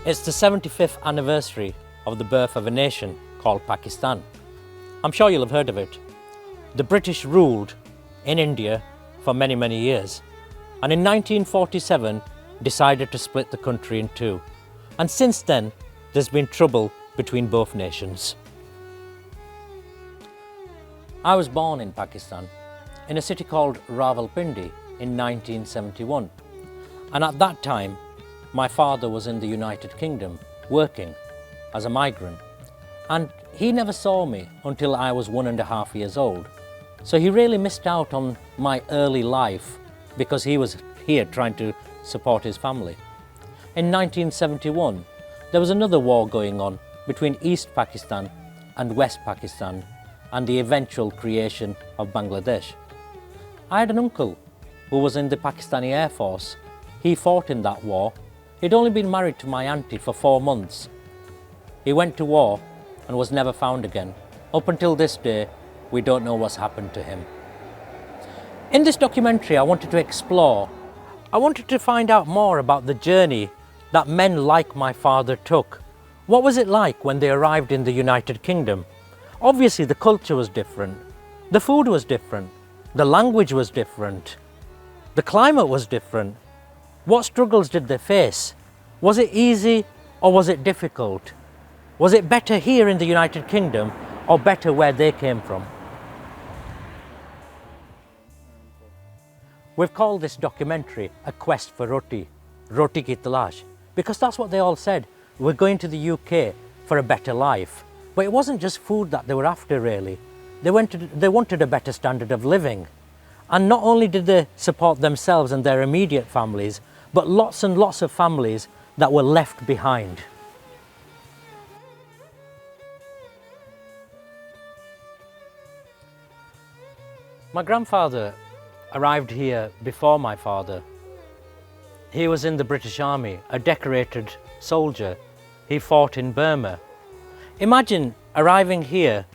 It's the 75th anniversary of the birth of a nation called Pakistan. I'm sure you'll have heard of it. The British ruled in India for many, many years, and in 1947 decided to split the country in two. And since then, there's been trouble between both nations. I was born in Pakistan, in a city called Rawalpindi in 1971. And at that time, my father was in the United Kingdom working as a migrant. And he never saw me until I was 1.5 years old. So he really missed out on my early life because he was here trying to support his family. In 1971, there was another war going on between East Pakistan and West Pakistan and the eventual creation of Bangladesh. I had an uncle who was in the Pakistani Air Force. He fought in that war. He'd only been married to my auntie for 4 months. He went to war and was never found again. Up until this day, we don't know what's happened to him. In this documentary, I wanted to find out more about the journey that men like my father took. What was it like when they arrived in the United Kingdom? Obviously, the culture was different. The food was different. The language was different. The climate was different. What struggles did they face? Was it easy or was it difficult? Was it better here in the United Kingdom or better where they came from? We've called this documentary A Quest for Roti, Roti Ki Talash, because that's what they all said. We're going to the UK for a better life. But it wasn't just food that they were after, really. They wanted a better standard of living. And not only did they support themselves and their immediate families, but lots and lots of families that were left behind. My grandfather arrived here before my father. He was in the British Army, a decorated soldier. He fought in Burma. Imagine arriving here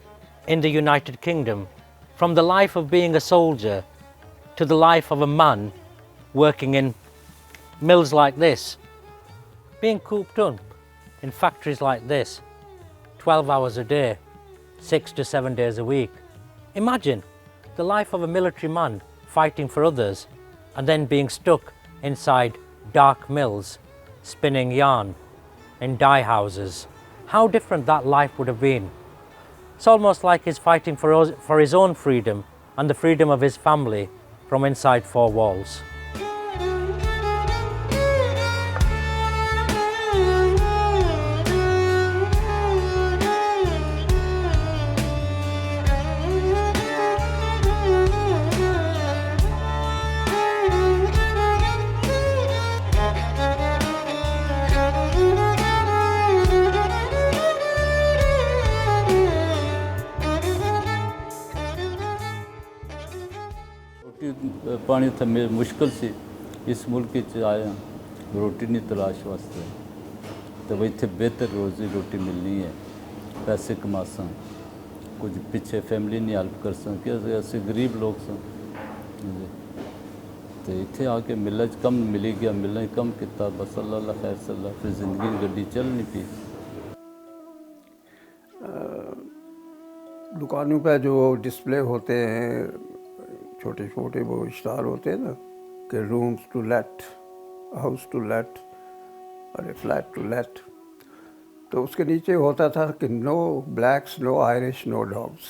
in the United Kingdom, from the life of being a soldier to the life of a man working in mills like this, being cooped up in factories like this, 12 hours a day, 6 to 7 days a week. Imagine the life of a military man fighting for others and then being stuck inside dark mills, spinning yarn in dye houses. How different that life would have been. It's almost like he's fighting for his own freedom and the freedom of his family from inside 4 walls. पानी था मेरे मुश्किल से इस मुल्क च आया रोटी नहीं तलाश वास्ते तो इत्थे बेहतर रोजी रोटी मिलनी है पैसे कमा सा कुछ पीछे फैमिली नहीं हेल्प कर सा कि ऐसे गरीब लोग सा तो इत्थे आके मिलना कम मिली गया मिलना कम किया बस अल्लाह खैर सल्ला फिर जिंदगी गड्डी चल नहीं पी। दुकानों पे जो डिस्प्ले होते हैं छोटे छोटे वो स्टार होते हैं ना कि rooms to let, house to let और फ्लैट टू लेट, तो उसके नीचे होता था कि no blacks, no Irish, no dogs.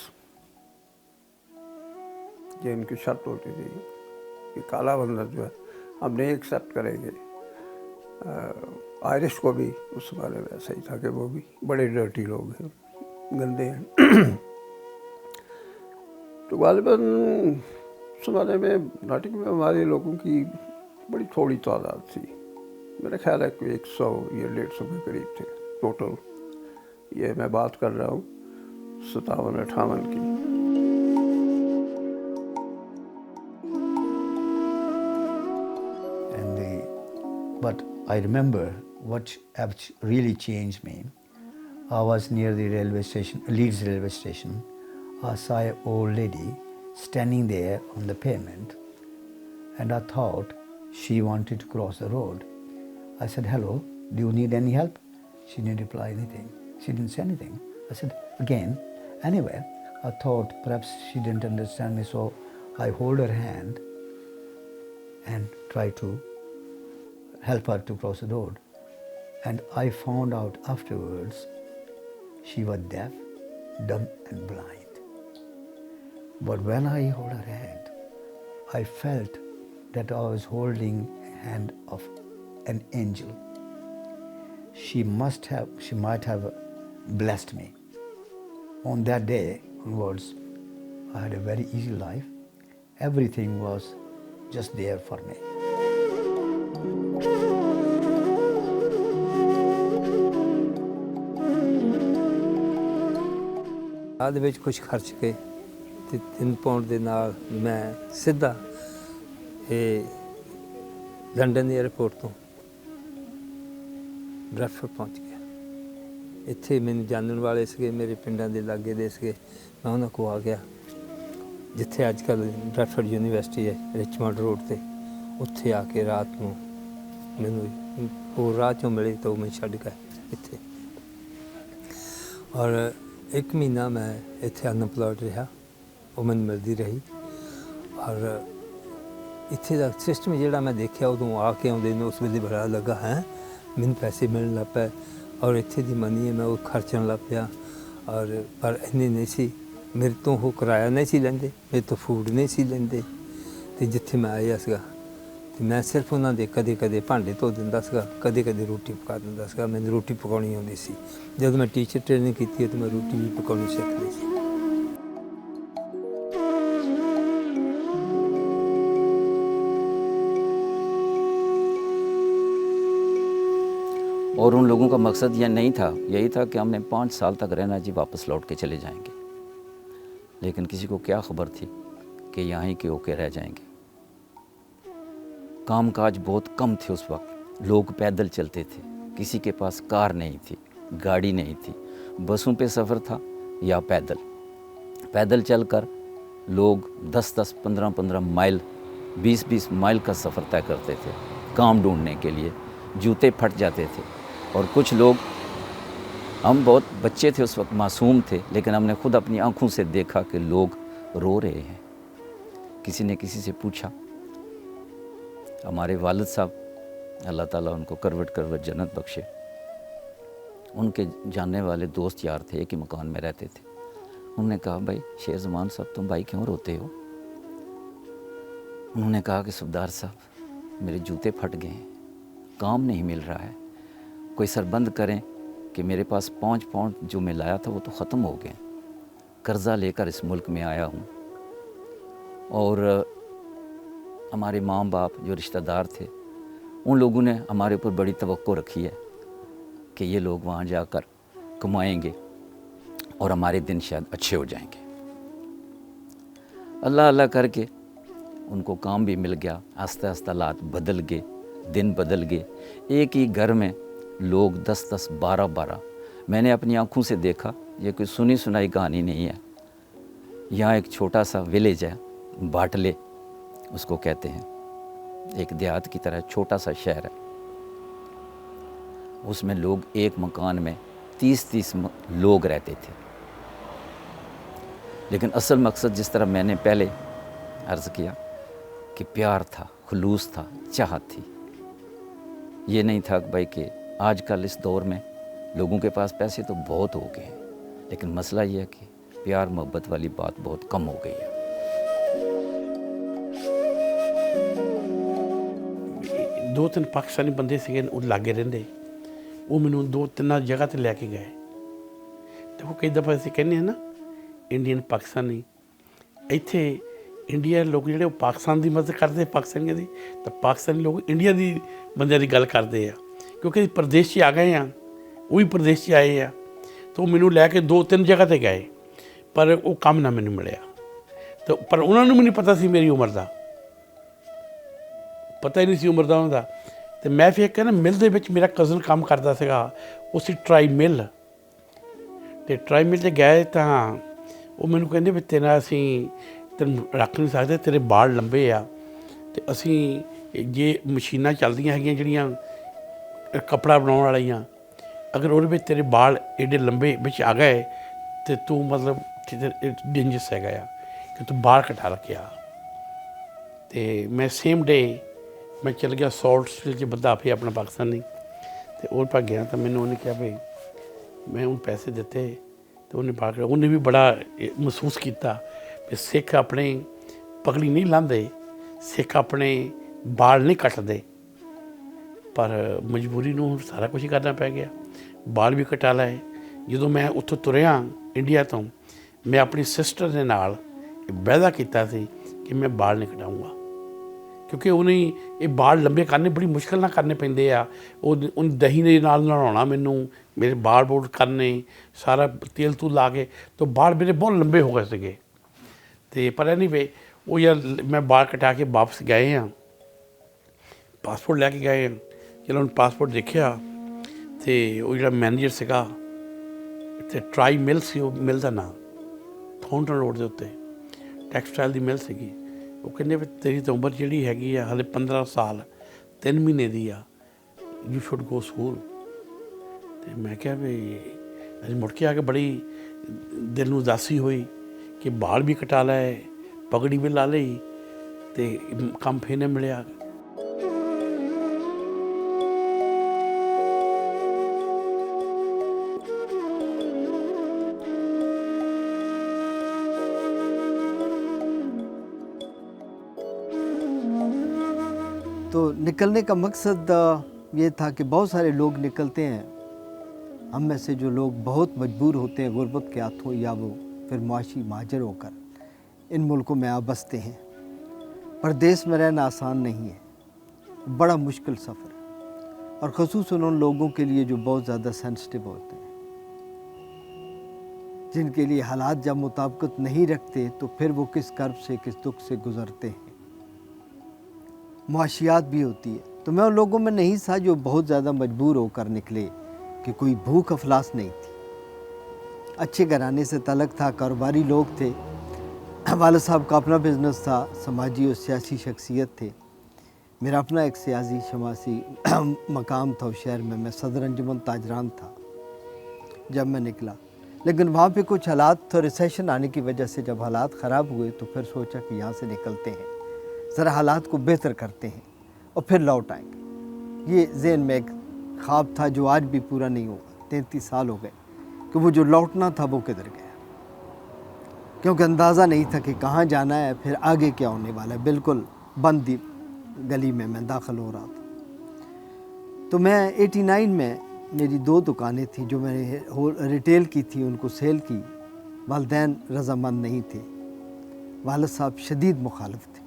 ये इनकी शर्त होती थी कि काला बंदा जो है हम नहीं एक्सेप्ट करेंगे। आयरिश को भी उस जमाने में ऐसा ही था कि वो भी बड़े डर्टी लोग हैं, गंदे हैं। तो गालिबन उस ज़माने में नाटक में हमारे लोगों की बड़ी थोड़ी तादाद थी। मेरा ख्याल है कि 100 या 150 के करीब थे टोटल। ये मैं बात कर रहा हूँ 57-58 की। But I remember what really changed me. I was near the railway station, Leeds railway station. I saw an old lady standing there on the pavement, and I thought she wanted to cross the road. I said, "Hello, do you need any help?" She didn't reply anything. She didn't say anything. I said, again, anyway, I thought perhaps she didn't understand me, so I hold her hand and try to help her to cross the road. And I found out afterwards she was deaf, dumb and blind. But when I hold her hand, I felt that I was holding a hand of an angel. She might have blessed me. On that day onwards, I had a very easy life. Everything was just there for me. ਬਾਅਦ ਵਿੱਚ ਕੁਝ ਖਰਚ ਕੇ ਤੇ 3 pound ਦੇ ਨਾਲ ਮੈਂ ਸਿੱਧਾ ਇਹ ਲੰਡਨ ਏਅਰਪੋਰਟ ਤੋਂ ਬ੍ਰੈਡਫੋਰਡ ਪਹੁੰਚ ਗਿਆ। ਇੱਥੇ ਮੈਨੂੰ ਜਾਣਨ ਵਾਲੇ ਸੀਗੇ, ਮੇਰੇ ਪਿੰਡਾਂ ਦੇ ਲਾਗੇ ਦੇ ਸੀਗੇ, ਮੈਂ ਉਹਨਾਂ ਕੋਲ ਆ ਗਿਆ ਜਿੱਥੇ ਅੱਜ ਕੱਲ੍ਹ ਬ੍ਰੈਡਫੋਰਡ ਯੂਨੀਵਰਸਿਟੀ ਹੈ ਰਿਚਮੰਡ ਰੋਡ 'ਤੇ। ਉੱਥੇ ਆ ਕੇ ਰਾਤ ਨੂੰ ਮੈਨੂੰ ਉਹ ਰਾਹ 'ਚੋਂ ਮਿਲੇ ਤਾਂ ਉਹ ਮੈਂ ਛੱਡ ਗਿਆ ਇੱਥੇ। ਔਰ 1 ਮਹੀਨਾ ਮੈਂ ਇੱਥੇ ਅਨਪਲਾਇਡ ਰਿਹਾ, ਉਹ ਮੈਨੂੰ ਮਿਲਦੀ ਰਹੀ। ਔਰ ਇੱਥੇ ਦਾ ਸਿਸਟਮ ਜਿਹੜਾ ਮੈਂ ਦੇਖਿਆ ਉਦੋਂ ਆ ਕੇ ਆਉਂਦੇ ਨੂੰ ਉਸ ਵੇਲੇ ਬੜਾ ਲੱਗਾ ਹੈ ਮੈਨੂੰ ਪੈਸੇ ਮਿਲਣ ਲੱਗ ਪਏ ਔਰ ਇੱਥੇ ਦੀ ਮਨੀ ਹੈ ਮੈਂ ਉਹ ਖਰਚਣ ਲੱਗ ਪਿਆ। ਔਰ ਪਰ ਇੰਨੇ ਨਹੀਂ ਸੀ, ਮੇਰੇ ਤੋਂ ਉਹ ਕਿਰਾਇਆ ਨਹੀਂ ਸੀ ਲੈਂਦੇ, ਮੇਰੇ ਤੋਂ ਫੂਡ ਨਹੀਂ ਸੀ ਲੈਂਦੇ। ਅਤੇ ਜਿੱਥੇ ਮੈਂ ਆਇਆ ਸੀਗਾ ਅਤੇ ਮੈਂ ਸਿਰਫ ਉਹਨਾਂ ਦੇ ਕਦੇ ਕਦੇ ਭਾਂਡੇ ਧੋ ਦਿੰਦਾ ਸੀਗਾ, ਕਦੇ ਕਦੇ ਰੋਟੀ ਪਕਾ ਦਿੰਦਾ ਸੀਗਾ। ਮੈਨੂੰ ਰੋਟੀ ਪਕਾਉਣੀ ਆਉਂਦੀ ਸੀ। ਜਦੋਂ ਮੈਂ ਟੀਚਰ ਟ੍ਰੇਨਿੰਗ ਕੀਤੀ ਹੈ ਤਾਂ ਮੈਂ ਰੋਟੀ ਵੀ ਪਕਾਉਣੀ ਸਿੱਖ ਲਈ ਸੀ। और उन लोगों का मकसद यह नहीं था, यही था कि हमने 5 साल तक रहना जी, वापस लौट के चले जाएंगे। लेकिन किसी को क्या खबर थी कि यहाँ ही के होके रह जाएंगे। काम काज बहुत कम थे उस वक्त, लोग पैदल चलते थे, किसी के पास कार नहीं थी, गाड़ी नहीं थी, बसों पे सफ़र था या पैदल चलकर लोग 10-10, 15-15 माइल, 20-20 माइल का सफ़र तय करते थे काम ढूंढने के लिए। जूते फट जाते थे और कुछ लोग, हम बहुत बच्चे थे उस वक्त, मासूम थे, लेकिन हमने खुद अपनी आँखों से देखा कि लोग रो रहे हैं। किसी ने किसी से पूछा, हमारे वालिद साहब अल्लाह ताला उनको करवट करवट जन्नत बख्शे, उनके जानने वाले दोस्त यार थे, एक ही मकान में रहते थे। उन्होंने कहा, भाई शेर ज़मान साहब तुम भाई क्यों रोते हो? उन्होंने कहा कि सुबदार साहब मेरे जूते फट गए हैं, काम नहीं मिल रहा है, कोई सरबंद करें कि मेरे पास 5 पाउंड जो मैं लाया था वो तो ख़त्म हो गए, कर्ज़ा लेकर इस मुल्क में आया हूँ। और हमारे माँ बाप जो रिश्तेदार थे उन लोगों ने हमारे ऊपर बड़ी तवक्को रखी है कि ये लोग वहाँ जाकर कमाएंगे और हमारे दिन शायद अच्छे हो जाएंगे। अल्लाह अल्लाह करके उनको काम भी मिल गया, आस्ते आस्ते हालात बदल गए, दिन बदल गए। एक ही घर में लोग 10-10, 12-12, मैंने अपनी आँखों से देखा, ये कोई सुनी सुनाई कहानी नहीं है। यहाँ एक छोटा सा विलेज है, बाटले उसको कहते हैं, एक देहात की तरह छोटा सा शहर है। उसमें लोग एक मकान में 30-30 लोग रहते थे। लेकिन असल मकसद जिस तरह मैंने पहले अर्ज़ किया कि प्यार था, खुलूस था, चाहत थी। ये नहीं था भाई कि आजकल इस दौर में लोगों के पास पैसे तो बहुत हो गए हैं, लेकिन मसला ये है कि प्यार मोहब्बत वाली बात बहुत कम हो गई है। 2-3 ਪਾਕਿਸਤਾਨੀ ਬੰਦੇ ਸੀਗੇ ਉਹ ਲਾਗੇ ਰਹਿੰਦੇ, ਉਹ ਮੈਨੂੰ 2-3 ਜਗ੍ਹਾ ਤੇ ਲੈ ਕੇ ਗਏ। ਦੇਖੋ ਕਈ ਦਫਾ ਅਸੀਂ ਕਹਿੰਦੇ ਹਾਂ ਨਾ ਇੰਡੀਅਨ ਪਾਕਿਸਤਾਨੀ, ਇੱਥੇ ਇੰਡੀਆ ਲੋਕ ਜਿਹੜੇ ਉਹ ਪਾਕਿਸਤਾਨ ਦੀ ਮਦਦ ਕਰਦੇ ਪਾਕਿਸਤਾਨੀਆਂ ਦੀ, ਤਾਂ ਪਾਕਿਸਤਾਨੀ ਲੋਕ ਇੰਡੀਆ ਦੀ ਬੰਦਿਆਂ ਦੀ ਗੱਲ ਕਰਦੇ ਆ, ਕਿਉਂਕਿ ਪ੍ਰਦੇਸ਼ 'ਚ ਆ ਗਏ ਆ, ਉਹ ਵੀ ਪ੍ਰਦੇਸ਼ 'ਚ ਆਏ ਆ, ਤਾਂ ਉਹ ਮੈਨੂੰ ਲੈ ਕੇ 2-3 ਜਗ੍ਹਾ ਤੇ ਗਏ, ਪਰ ਉਹ ਕੰਮ ਨਾ ਮੈਨੂੰ ਮਿਲਿਆ। ਤਾਂ ਪਰ ਉਹਨਾਂ ਨੂੰ ਵੀ ਨਹੀਂ ਪਤਾ ਸੀ ਮੇਰੀ ਉਮਰ ਦਾ, ਪਤਾ ਹੀ ਨਹੀਂ ਸੀ ਉਮਰ ਦਾ ਉਹਨਾਂ ਦਾ। ਅਤੇ ਮੈਂ ਫਿਰ ਕਹਿੰਦਾ ਮਿਲ ਦੇ ਵਿੱਚ ਮੇਰਾ ਕਜ਼ਨ ਕੰਮ ਕਰਦਾ ਸੀਗਾ, ਉਹ ਸੀ ਟਰਾਈ ਮਿਲ, ਅਤੇ ਟਰਾਈ ਮਿਲ 'ਚ ਗਏ ਤਾਂ ਉਹ ਮੈਨੂੰ ਕਹਿੰਦੇ ਵੀ ਤੇਰਾ ਅਸੀਂ ਤੈਨੂੰ ਰੱਖ ਨਹੀਂ ਸਕਦੇ, ਤੇਰੇ ਬਾਲ ਲੰਬੇ ਆ, ਅਤੇ ਅਸੀਂ ਜੇ ਮਸ਼ੀਨਾਂ ਚੱਲਦੀਆਂ ਹੈਗੀਆਂ ਜਿਹੜੀਆਂ ਕੱਪੜਾ ਬਣਾਉਣ ਵਾਲੀਆਂ, अगर ਉਹਦੇ ਵਿੱਚ ਤੇਰੇ ਬਾਲ ਏਡੇ ਲੰਬੇ ਵਿੱਚ ਆ ਗਏ ਤੇ ਤੂੰ ਮਤਲਬ ਡੇਂਜਰਸ ਹੈਗਾ ਆ ਕਿ ਤੂੰ ਬਾਲ ਕਟਾ ਰੱਖਿਆ। ਤੇ ਮੈਂ ਸੇਮ ਡੇ ਮੈਂ ਚਲ ਗਿਆ ਸੌਲਟਸਵਿਲ 'ਚ ਬੰਦਾ ਆਪੇ ਆਪਣਾ ਪਾਕਿਸਤਾਨੀ ਤੇ ਉਹ ਪਾ ਗਿਆ ਤਾਂ ਮੈਨੂੰ ਉਹਨੇ ਕਿਹਾ ਵੀ ਮੈਂ ਉਹਨੂੰ ਪੈਸੇ ਦਿੱਤੇ ਤੇ ਉਹਨੇ ਬਾਲ ਉਹਨੇ ਵੀ ਬੜਾ ਮਹਿਸੂਸ ਕੀਤਾ ਵੀ ਸਿੱਖ ਆਪਣੇ ਪਗੜੀ ਨਹੀਂ ਲਾਉਂਦੇ, ਸਿੱਖ ਆਪਣੇ ਬਾਲ ਨਹੀਂ ਕੱਟਦੇ, ਪਰ ਮਜਬੂਰੀ ਨੂੰ ਹੁਣ ਸਾਰਾ ਕੁਝ ਹੀ ਕਰਨਾ ਪੈ ਗਿਆ। ਬਾਲ ਵੀ ਕਟਾ ਲਏ। ਜਦੋਂ ਮੈਂ ਉੱਥੋਂ ਤੁਰਿਆ ਇੰਡੀਆ ਤੋਂ, ਮੈਂ ਆਪਣੀ ਸਿਸਟਰ ਦੇ ਨਾਲ ਵਾਅਦਾ ਕੀਤਾ ਸੀ ਕਿ ਮੈਂ ਬਾਲ ਨਹੀਂ ਕਟਾਊਂਗਾ, ਕਿਉਂਕਿ ਉਹਨੇ ਇਹ ਬਾਲ ਲੰਬੇ ਕਰਨੇ ਬੜੀ ਮੁਸ਼ਕਿਲ ਨਾਲ ਕਰਨੇ ਪੈਂਦੇ ਆ। ਉਹ ਦਹੀਂ ਦੇ ਨਾਲ ਨਹਾਉਣਾ ਮੈਨੂੰ, ਮੇਰੇ ਬਾਲ ਬੂਲ ਕਰਨੇ, ਸਾਰਾ ਤੇਲ ਤੂਲ ਲਾ ਕੇ, ਤਾਂ ਬਾਲ ਮੇਰੇ ਬਹੁਤ ਲੰਬੇ ਹੋ ਗਏ ਸੀਗੇ। ਅਤੇ ਪਰ ਐਨੀਵੇ ਉਹ ਯਾਰ ਮੈਂ ਬਾਲ ਕਟਾ ਕੇ ਵਾਪਸ ਗਏ ਹਾਂ, ਪਾਸਪੋਰਟ ਲੈ ਕੇ ਗਏ। ਜਦੋਂ ਹੁਣ ਪਾਸਪੋਰਟ ਦੇਖਿਆ ਅਤੇ ਉਹ ਜਿਹੜਾ ਮੈਨੇਜਰ ਸੀਗਾ ਇੱਥੇ ਟਰਾਈ ਮਿਲ ਸੀ, ਉਹ ਮਿਲ ਦਾ ਨਾਂ ਥੋਂਟਨ ਰੋਡ ਦੇ ਉੱਤੇ ਟੈਕਸਟਾਈਲ ਦੀ ਮਿਲ ਸੀਗੀ। ਉਹ ਕਹਿੰਦੇ ਵੀ ਤੇਰੀ ਤਾਂ ਉਮਰ ਜਿਹੜੀ ਹੈਗੀ ਆ ਹਾਲੇ 15 ਸਾਲ 3 ਮਹੀਨੇ ਦੀ ਆ, ਯੂ ਸ਼ੁੱਡ ਗੋ ਸਕੂਲ। ਅਤੇ ਮੈਂ ਕਿਹਾ ਵੀ ਅਸੀਂ ਮੁੜ ਕੇ ਆ ਕੇ ਬੜੀ ਦਿਲ ਨੂੰ ਉਦਾਸੀ ਹੋਈ ਕਿ ਬਾਲ ਵੀ ਕਟਾ ਲਏ, ਪਗੜੀ ਵੀ ਲਾ ਲਈ ਅਤੇ ਕੰਮ ਫੇਰ ਨਹੀਂ ਮਿਲਿਆ। तो निकलने का मकसद ये था कि बहुत सारे लोग निकलते हैं, हम में से जो लोग बहुत मजबूर होते हैं गुर्बत के हाथों या वो फिर मुआशी महाजर होकर इन मुल्कों में आ बसते हैं। परदेश में रहना आसान नहीं है, बड़ा मुश्किल सफ़र है, और ख़ुसूसन उन लोगों के लिए जो बहुत ज़्यादा सेंसिटिव होते हैं, जिनके लिए हालात जब मुताबिकत नहीं रखते तो फिर वो किस कर्ब से किस दुख से गुज़रते हैं। मुआशियात भी होती है। तो मैं उन लोगों में नहीं था जो बहुत ज़्यादा मजबूर होकर निकले, कि कोई भूख अफलास नहीं थी। अच्छे घराने से तलक था, कारोबारी लोग थे, वालिद साहब का अपना बिज़नेस था, समाजी और सियासी शख्सियत थे। मेरा अपना एक सियासी शमासी मकाम था उस शहर में, मैं सदर अंजुमन ताजरान था जब मैं निकला। लेकिन वहाँ पे कुछ हालात तो रिसेशन आने की वजह से जब हालात ख़राब हुए तो फिर सोचा कि यहाँ से निकलते हैं, ज़रा हालात को बेहतर करते हैं और फिर लौट आएंगे। ये ज़हन में एक ख्वाब था जो आज भी पूरा नहीं हुआ। 33 साल हो गए कि वो जो लौटना था वो किधर गया, क्योंकि अंदाज़ा नहीं था कि कहाँ जाना है, फिर आगे क्या होने वाला है। बिल्कुल बंद गली में मैं दाखिल हो रहा था। तो मैं 89 में मेरी 2 दुकानें थी जो मैंने रिटेल की थी, उनको सेल की। वालिदैन रज़ामंद नहीं थे, वालिद साहब शदीद मुखालिफ थे,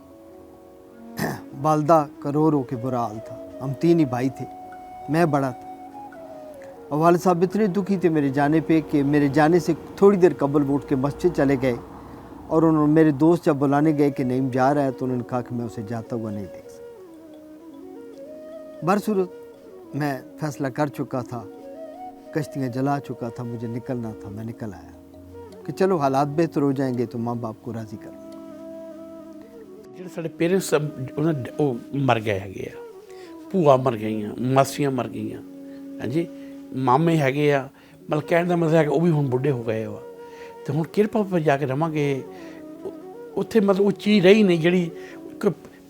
वालदा का रो के बुरा हाल था। हम 3 ही भाई थे, मैं बड़ा था, और वालिद साहब इतने दुखी थे मेरे जाने पे कि मेरे जाने से थोड़ी देर कबल वो उठ के मस्जिद चले गए, और उन्होंने मेरे दोस्त जब बुलाने गए कि नईम जा रहा है तो उन्होंने कहा कि मैं उसे जाता हुआ नहीं देख सकता। बरसूरत मैं फ़ैसला कर चुका था, कश्तियाँ जला चुका था, मुझे निकलना था। मैं निकल आया कि चलो हालात बेहतर हो जाएंगे तो माँ बाप को राज़ी कर। ਜਿਹੜੇ ਸਾਡੇ ਪੇਰੈਂਟਸ ਉਹਨਾਂ ਉਹ ਮਰ ਗਏ ਹੈਗੇ ਆ, ਭੂਆ ਮਰ ਗਈਆਂ, ਮਾਸੀਆਂ ਮਰ ਗਈਆਂ, ਹਾਂਜੀ ਮਾਮੇ ਹੈਗੇ ਆ, ਮਤਲਬ ਕਹਿਣ ਦਾ ਮਤਲਬ ਹੈ ਕਿ ਉਹ ਵੀ ਹੁਣ ਬੁੱਢੇ ਹੋ ਗਏ ਵਾ, ਅਤੇ ਹੁਣ ਕਿਰਪਾ ਪਰ ਜਾ ਕੇ ਰਵਾਂਗੇ ਉੱਥੇ। ਮਤਲਬ ਉਹ ਚੀਜ਼ ਰਹੀ ਨਹੀਂ ਜਿਹੜੀ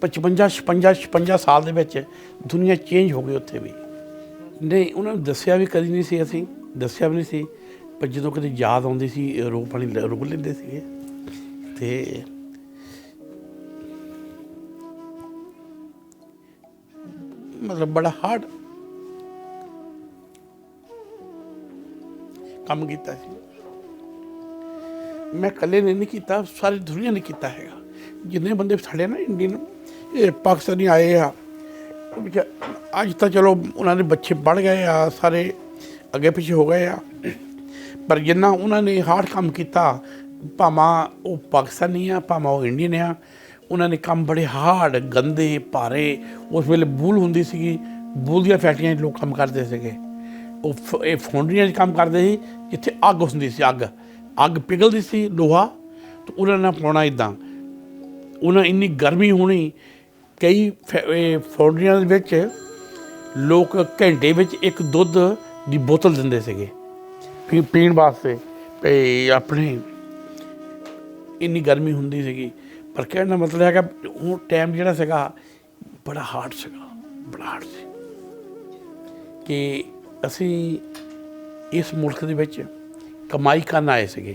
55 ਸਾਲ ਦੇ ਵਿੱਚ ਦੁਨੀਆ ਚੇਂਜ ਹੋ ਗਈ ਉੱਥੇ ਵੀ। ਨਹੀਂ ਉਹਨਾਂ ਨੂੰ ਦੱਸਿਆ ਵੀ ਕਦੀ ਨਹੀਂ ਸੀ, ਅਸੀਂ ਦੱਸਿਆ ਵੀ ਨਹੀਂ ਸੀ, ਪਰ ਜਦੋਂ ਕਦੇ ਯਾਦ ਆਉਂਦੀ ਸੀ ਰੋ ਪਾਣੀ ਰੁਕ ਲੈਂਦੇ ਸੀਗੇ। ਅਤੇ ਮਤਲਬ ਬੜਾ ਹਾਰਡ ਕੰਮ ਕੀਤਾ ਸੀ। ਮੈਂ ਇਕੱਲੇ ਨੇ ਨਹੀਂ ਕੀਤਾ, ਸਾਰੀ ਦੁਨੀਆ ਨੇ ਕੀਤਾ ਹੈਗਾ। ਜਿੰਨੇ ਬੰਦੇ ਸਾਡੇ ਨਾ ਇੰਡੀਅਨ ਇਹ ਪਾਕਿਸਤਾਨੀ ਆਏ ਆ, ਅੱਜ ਤਾਂ ਚਲੋ ਉਹਨਾਂ ਦੇ ਬੱਚੇ ਪੜ੍ਹ ਗਏ ਆ, ਸਾਰੇ ਅੱਗੇ ਪਿੱਛੇ ਹੋ ਗਏ ਆ, ਪਰ ਜਿੰਨਾ ਉਹਨਾਂ ਨੇ ਹਾਰਡ ਕੰਮ ਕੀਤਾ, ਭਾਵੇਂ ਉਹ ਪਾਕਿਸਤਾਨੀ ਆ ਭਾਵੇਂ ਉਹ ਇੰਡੀਅਨ ਆ, ਉਹਨਾਂ ਨੇ ਕੰਮ ਬੜੇ ਹਾਰਡ ਗੰਦੇ ਭਾਰੇ। ਉਸ ਵੇਲੇ ਬੂਲ ਹੁੰਦੀ ਸੀਗੀ, ਬੂਲ ਦੀਆਂ ਫੈਕਟਰੀਆਂ 'ਚ ਲੋਕ ਕੰਮ ਕਰਦੇ ਸੀਗੇ। ਉਹ ਇਹ ਫੌਂਡਰੀਆਂ 'ਚ ਕੰਮ ਕਰਦੇ ਸੀ ਜਿੱਥੇ ਅੱਗ ਹੁੰਦੀ ਸੀ, ਅੱਗ ਪਿਘਲਦੀ ਸੀ ਲੋਹਾ, ਅਤੇ ਉਹਨਾਂ ਨਾਲ ਪਾਉਣਾ ਇੱਦਾਂ। ਉਹਨਾਂ ਇੰਨੀ ਗਰਮੀ ਹੋਣੀ, ਕਈ ਫੌਂਡਰੀਆਂ ਦੇ ਵਿੱਚ ਲੋਕ ਘੰਟੇ ਵਿੱਚ ਇੱਕ ਦੁੱਧ ਦੀ ਬੋਤਲ ਦਿੰਦੇ ਸੀਗੇ ਪੀਣ ਵਾਸਤੇ। ਤੇ ਆਪਣੇ ਇੰਨੀ ਗਰਮੀ ਹੁੰਦੀ ਸੀਗੀ, ਪਰ ਕਹਿਣ ਦਾ ਮਤਲਬ ਹੈਗਾ ਉਹ ਟਾਈਮ ਜਿਹੜਾ ਸੀਗਾ ਬੜਾ ਹਾਰਡ ਸੀਗਾ, ਬੜਾ ਹਾਰਡ ਸੀ ਕਿ ਅਸੀਂ ਇਸ ਮੁਲਕ ਦੇ ਵਿੱਚ ਕਮਾਈ ਕਰਨ ਆਏ ਸੀਗੇ।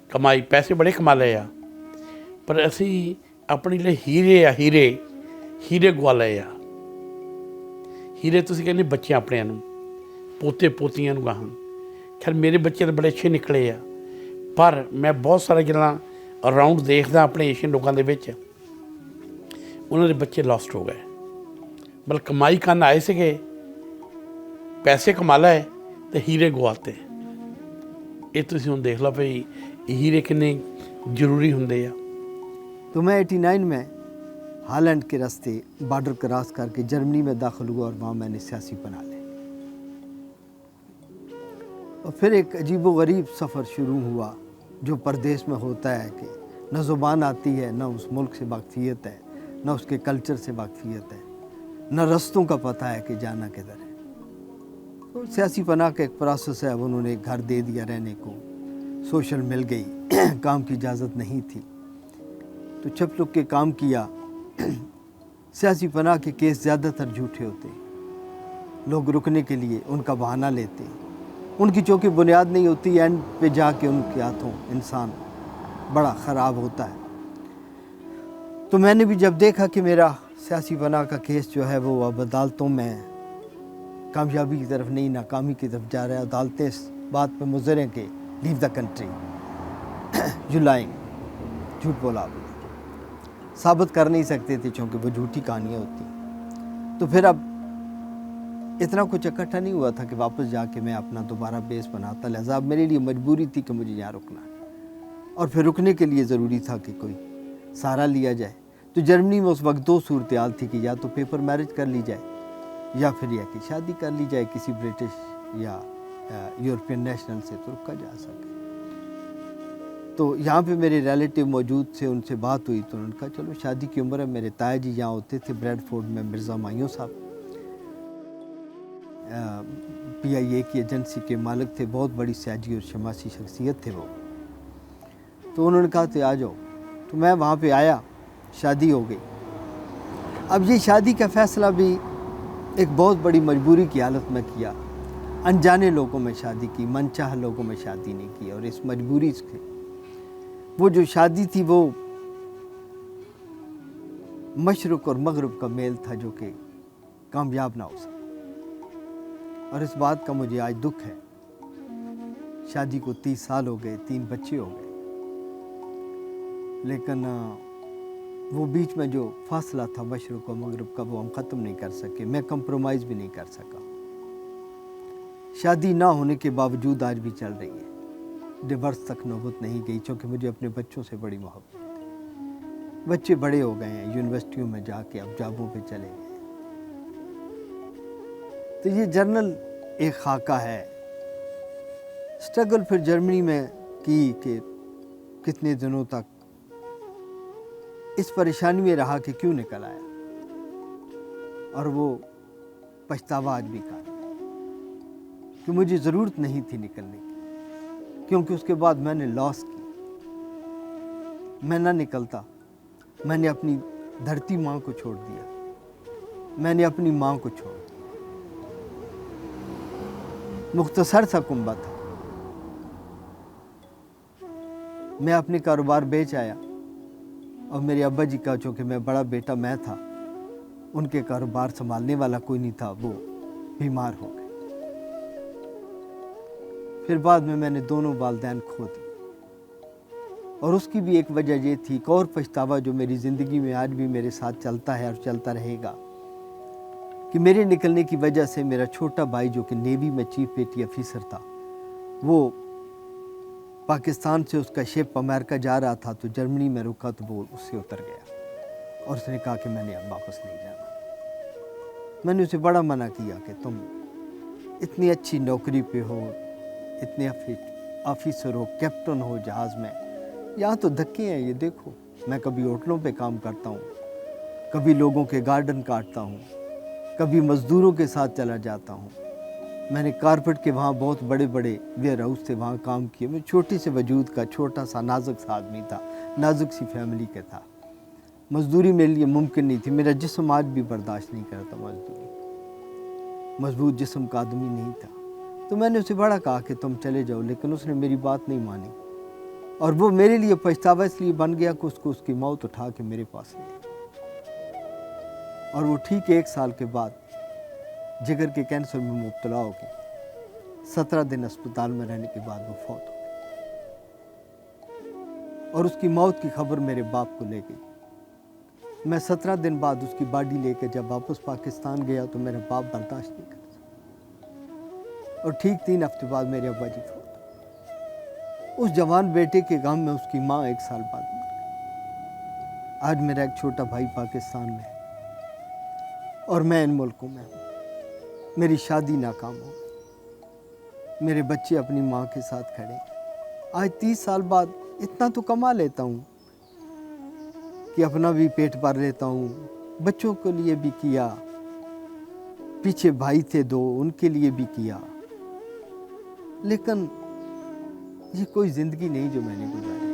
ਕਮਾਈ ਪੈਸੇ ਬੜੇ ਕਮਾ ਲਏ ਆ, ਪਰ ਅਸੀਂ ਆਪਣੇ ਲਈ ਹੀਰੇ ਗਵਾ ਲਏ ਆ। ਹੀਰੇ ਤੁਸੀਂ ਕਹਿੰਦੇ ਬੱਚੇ ਆਪਣਿਆਂ ਨੂੰ, ਪੋਤੇ ਪੋਤੀਆਂ ਨੂੰ ਗਾਹਾਂ। ਖੈਰ ਮੇਰੇ ਬੱਚੇ ਤਾਂ ਬੜੇ ਅੱਛੇ ਨਿਕਲੇ ਆ, ਪਰ ਮੈਂ ਬਹੁਤ ਸਾਰੀਆਂ ਗੱਲਾਂ ਅਰਾਊਂਡ ਦੇਖਦਾ ਆਪਣੇ ਏਸ਼ੀਅਨ ਲੋਕਾਂ ਦੇ ਵਿੱਚ, ਉਹਨਾਂ ਦੇ ਬੱਚੇ ਲੋਸਟ ਹੋ ਗਏ। ਮਤਲਬ ਕਮਾਈ ਕਰਨ ਆਏ ਸੀਗੇ, ਪੈਸੇ ਕਮਾ ਲਏ ਤੇ ਹੀਰੇ ਗਵਾਤੇ। ਇਹ ਤੁਸੀਂ ਹੁਣ ਦੇਖ ਲਓ ਭਈ हीरे कितने ज़रूरी होंगे आ। तो मैं 89 में हॉलैंड के रास्ते बॉर्डर क्रॉस करके जर्मनी में दाखिल हुआ और वहाँ मैंने सियासी बना ले। और फिर एक अजीबोगरीब सफ़र शुरू हुआ जो परदेश में होता है कि न ज़ुबान आती है, न उस मुल्क से वाकफियत है, न उसके कल्चर से वाकफियत है, न रस्तों का पता है कि जाना किधर है। तो सियासी पनाह का एक प्रोसेस है। अब उन्होंने एक घर दे दिया रहने को, सोशल मिल गई, काम की इजाज़त नहीं थी तो छप लुक के काम किया। सियासी पनाह के केस ज़्यादातर झूठे होते, लोग रुकने के लिए उनका बहाना लेते, उनकी चूँकि बुनियाद नहीं होती, एंड पे जाके उनके हाथों इंसान बड़ा ख़राब होता है। तो मैंने भी जब देखा कि मेरा सियासी पनाह का केस जो है वो अब अदालतों में कामयाबी की तरफ नहीं नाकामी की तरफ जा रहा है, अदालतें इस बात पर मुज़र हैं कि leave the country, you lying, झूठ बोला आपने, साबित कर नहीं सकते थे क्योंकि वो झूठी कहानियाँ होती। तो फिर अब इतना कुछ इकट्ठा नहीं हुआ था कि वापस जाके मैं अपना दोबारा बेस बनाता, लिहाजा अब मेरे लिए मजबूरी थी कि मुझे यहाँ रुकना है। और फिर रुकने के लिए ज़रूरी था कि कोई सहारा लिया जाए। तो जर्मनी में उस वक्त दो सूरत हाल थी कि या तो पेपर मैरिज कर ली जाए या फिर यह कि शादी कर ली जाए किसी ब्रिटिश या यूरोपियन नेशनल से, तो रुका जा सके। तो यहाँ पे मेरे रिलेटिव मौजूद थे, उनसे बात हुई तो उन्होंने कहा चलो शादी की उम्र है। मेरे ताया जी यहाँ होते थे ब्रेडफोर्ड में, मिर्ज़ा मायूं साहब PIA की एजेंसी के मालिक थे, बहुत बड़ी सियासी और शमासी शख्सियत थे वो। तो उन्होंने कहा तो आ जाओ। तो मैं वहाँ पे आया, शादी हो गई। अब ये शादी का फ़ैसला भी एक बहुत बड़ी मजबूरी की हालत में किया, अनजाने लोगों में शादी की, मनचाह लोगों में शादी नहीं की। और इस मजबूरी से वो जो शादी थी वो मशरक़ और मगरब का मेल था जो कि कामयाब ना हो सका। और इस बात का मुझे आज दुख है। शादी को 30 साल हो गए, 3 बच्चे हो गए, लेकिन वो बीच में जो फासला था मशरक़ और मगरब का वो हम ख़त्म नहीं कर सके। मैं कंप्रोमाइज़ भी नहीं कर सका। शादी ना होने के बावजूद आज भी चल रही है, डिवर्स तक नौबत नहीं गई क्योंकि मुझे अपने बच्चों से बड़ी मोहब्बत है। बच्चे बड़े हो गए हैं, यूनिवर्सिटियों में जाके अब जॉबों पे चले गए। तो ये जर्नल एक खाका है। स्ट्रगल फिर जर्मनी में की कि कितने दिनों तक इस परेशानी में रहा कि क्यों निकल आया, और वो पछतावा आज भी कर कि मुझे ज़रूरत नहीं थी निकलने की, क्योंकि उसके बाद मैंने लॉस की। मैं ना निकलता, मैंने अपनी धरती माँ को छोड़ दिया, मैंने अपनी माँ को छोड़ दिया। मुख्तसर सा कुंबा था। मैं अपने कारोबार बेच आया और मेरे अब्बा जी का, चूँकि मैं बड़ा बेटा मैं था, उनके कारोबार संभालने वाला कोई नहीं था, वो बीमार हो गए। फिर बाद में मैंने दोनों वालिदैन खो दिए। और उसकी भी एक वजह ये थी, एक और पछतावा जो मेरी ज़िंदगी में आज भी मेरे साथ चलता है और चलता रहेगा, कि मेरे निकलने की वजह से मेरा छोटा भाई जो कि नेवी में चीफ पेटी ऑफिसर था, वो पाकिस्तान से उसका शिप अमेरिका जा रहा था, तो जर्मनी में रुका तो वो उससे उतर गया और उसने कहा कि मैंने अब वापस नहीं जाना। मैंने उसे बड़ा मना किया कि तुम इतनी अच्छी नौकरी पे हो, इतने ऑफिसर हो, कैप्टन हो जहाज़ में, यहाँ तो धक्के हैं। ये देखो, मैं कभी होटलों पे काम करता हूँ, कभी लोगों के गार्डन काटता हूँ, कभी मज़दूरों के साथ चला जाता हूँ, मैंने कारपेट के वहाँ बहुत बड़े बड़े वेयर हाउस थे, वहाँ काम किया। मैं छोटी से वजूद का छोटा सा नाजुक सा आदमी था, नाजुक सी फैमिली का था। मजदूरी मेरे लिए मुमकिन नहीं थी, मेरा जिस्म आज भी बर्दाश्त नहीं करता मजदूरी, मजबूत जिस्म का आदमी नहीं था। तो मैंने उसे बड़ा कहा कि तुम चले जाओ, लेकिन उसने मेरी बात नहीं मानी और वो मेरे लिए पछतावा इसलिए बन गया कि उसको उसकी मौत उठा के मेरे पास ले आई। और वो ठीक 1 साल के बाद जिगर के कैंसर में मुब्तला हो गया। 17 दिन अस्पताल में रहने के बाद वो फौत हो गई और उसकी मौत की खबर मेरे बाप को ले गई। मैं 17 दिन बाद उसकी बॉडी लेकर जब वापस पाकिस्तान गया तो मेरा बाप बर्दाश्त नहीं कर सका और ठीक 3 हफ्ते बाद मेरे अब्बा जी फौत हो। उस जवान बेटे के गम में उसकी माँ 1 साल बाद मर गई। आज मेरा एक छोटा भाई पाकिस्तान में है और मैं इन मुल्कों में हूँ। मेरी शादी नाकाम हो गई, मेरे बच्चे अपनी माँ के साथ खड़े। आज 30 साल बाद इतना तो कमा लेता हूँ कि अपना भी पेट भर लेता हूँ, बच्चों के लिए भी किया, पीछे भाई थे 2 उनके लिए भी किया, लेकिन ये कोई ज़िंदगी नहीं जो मैंने गुजारी।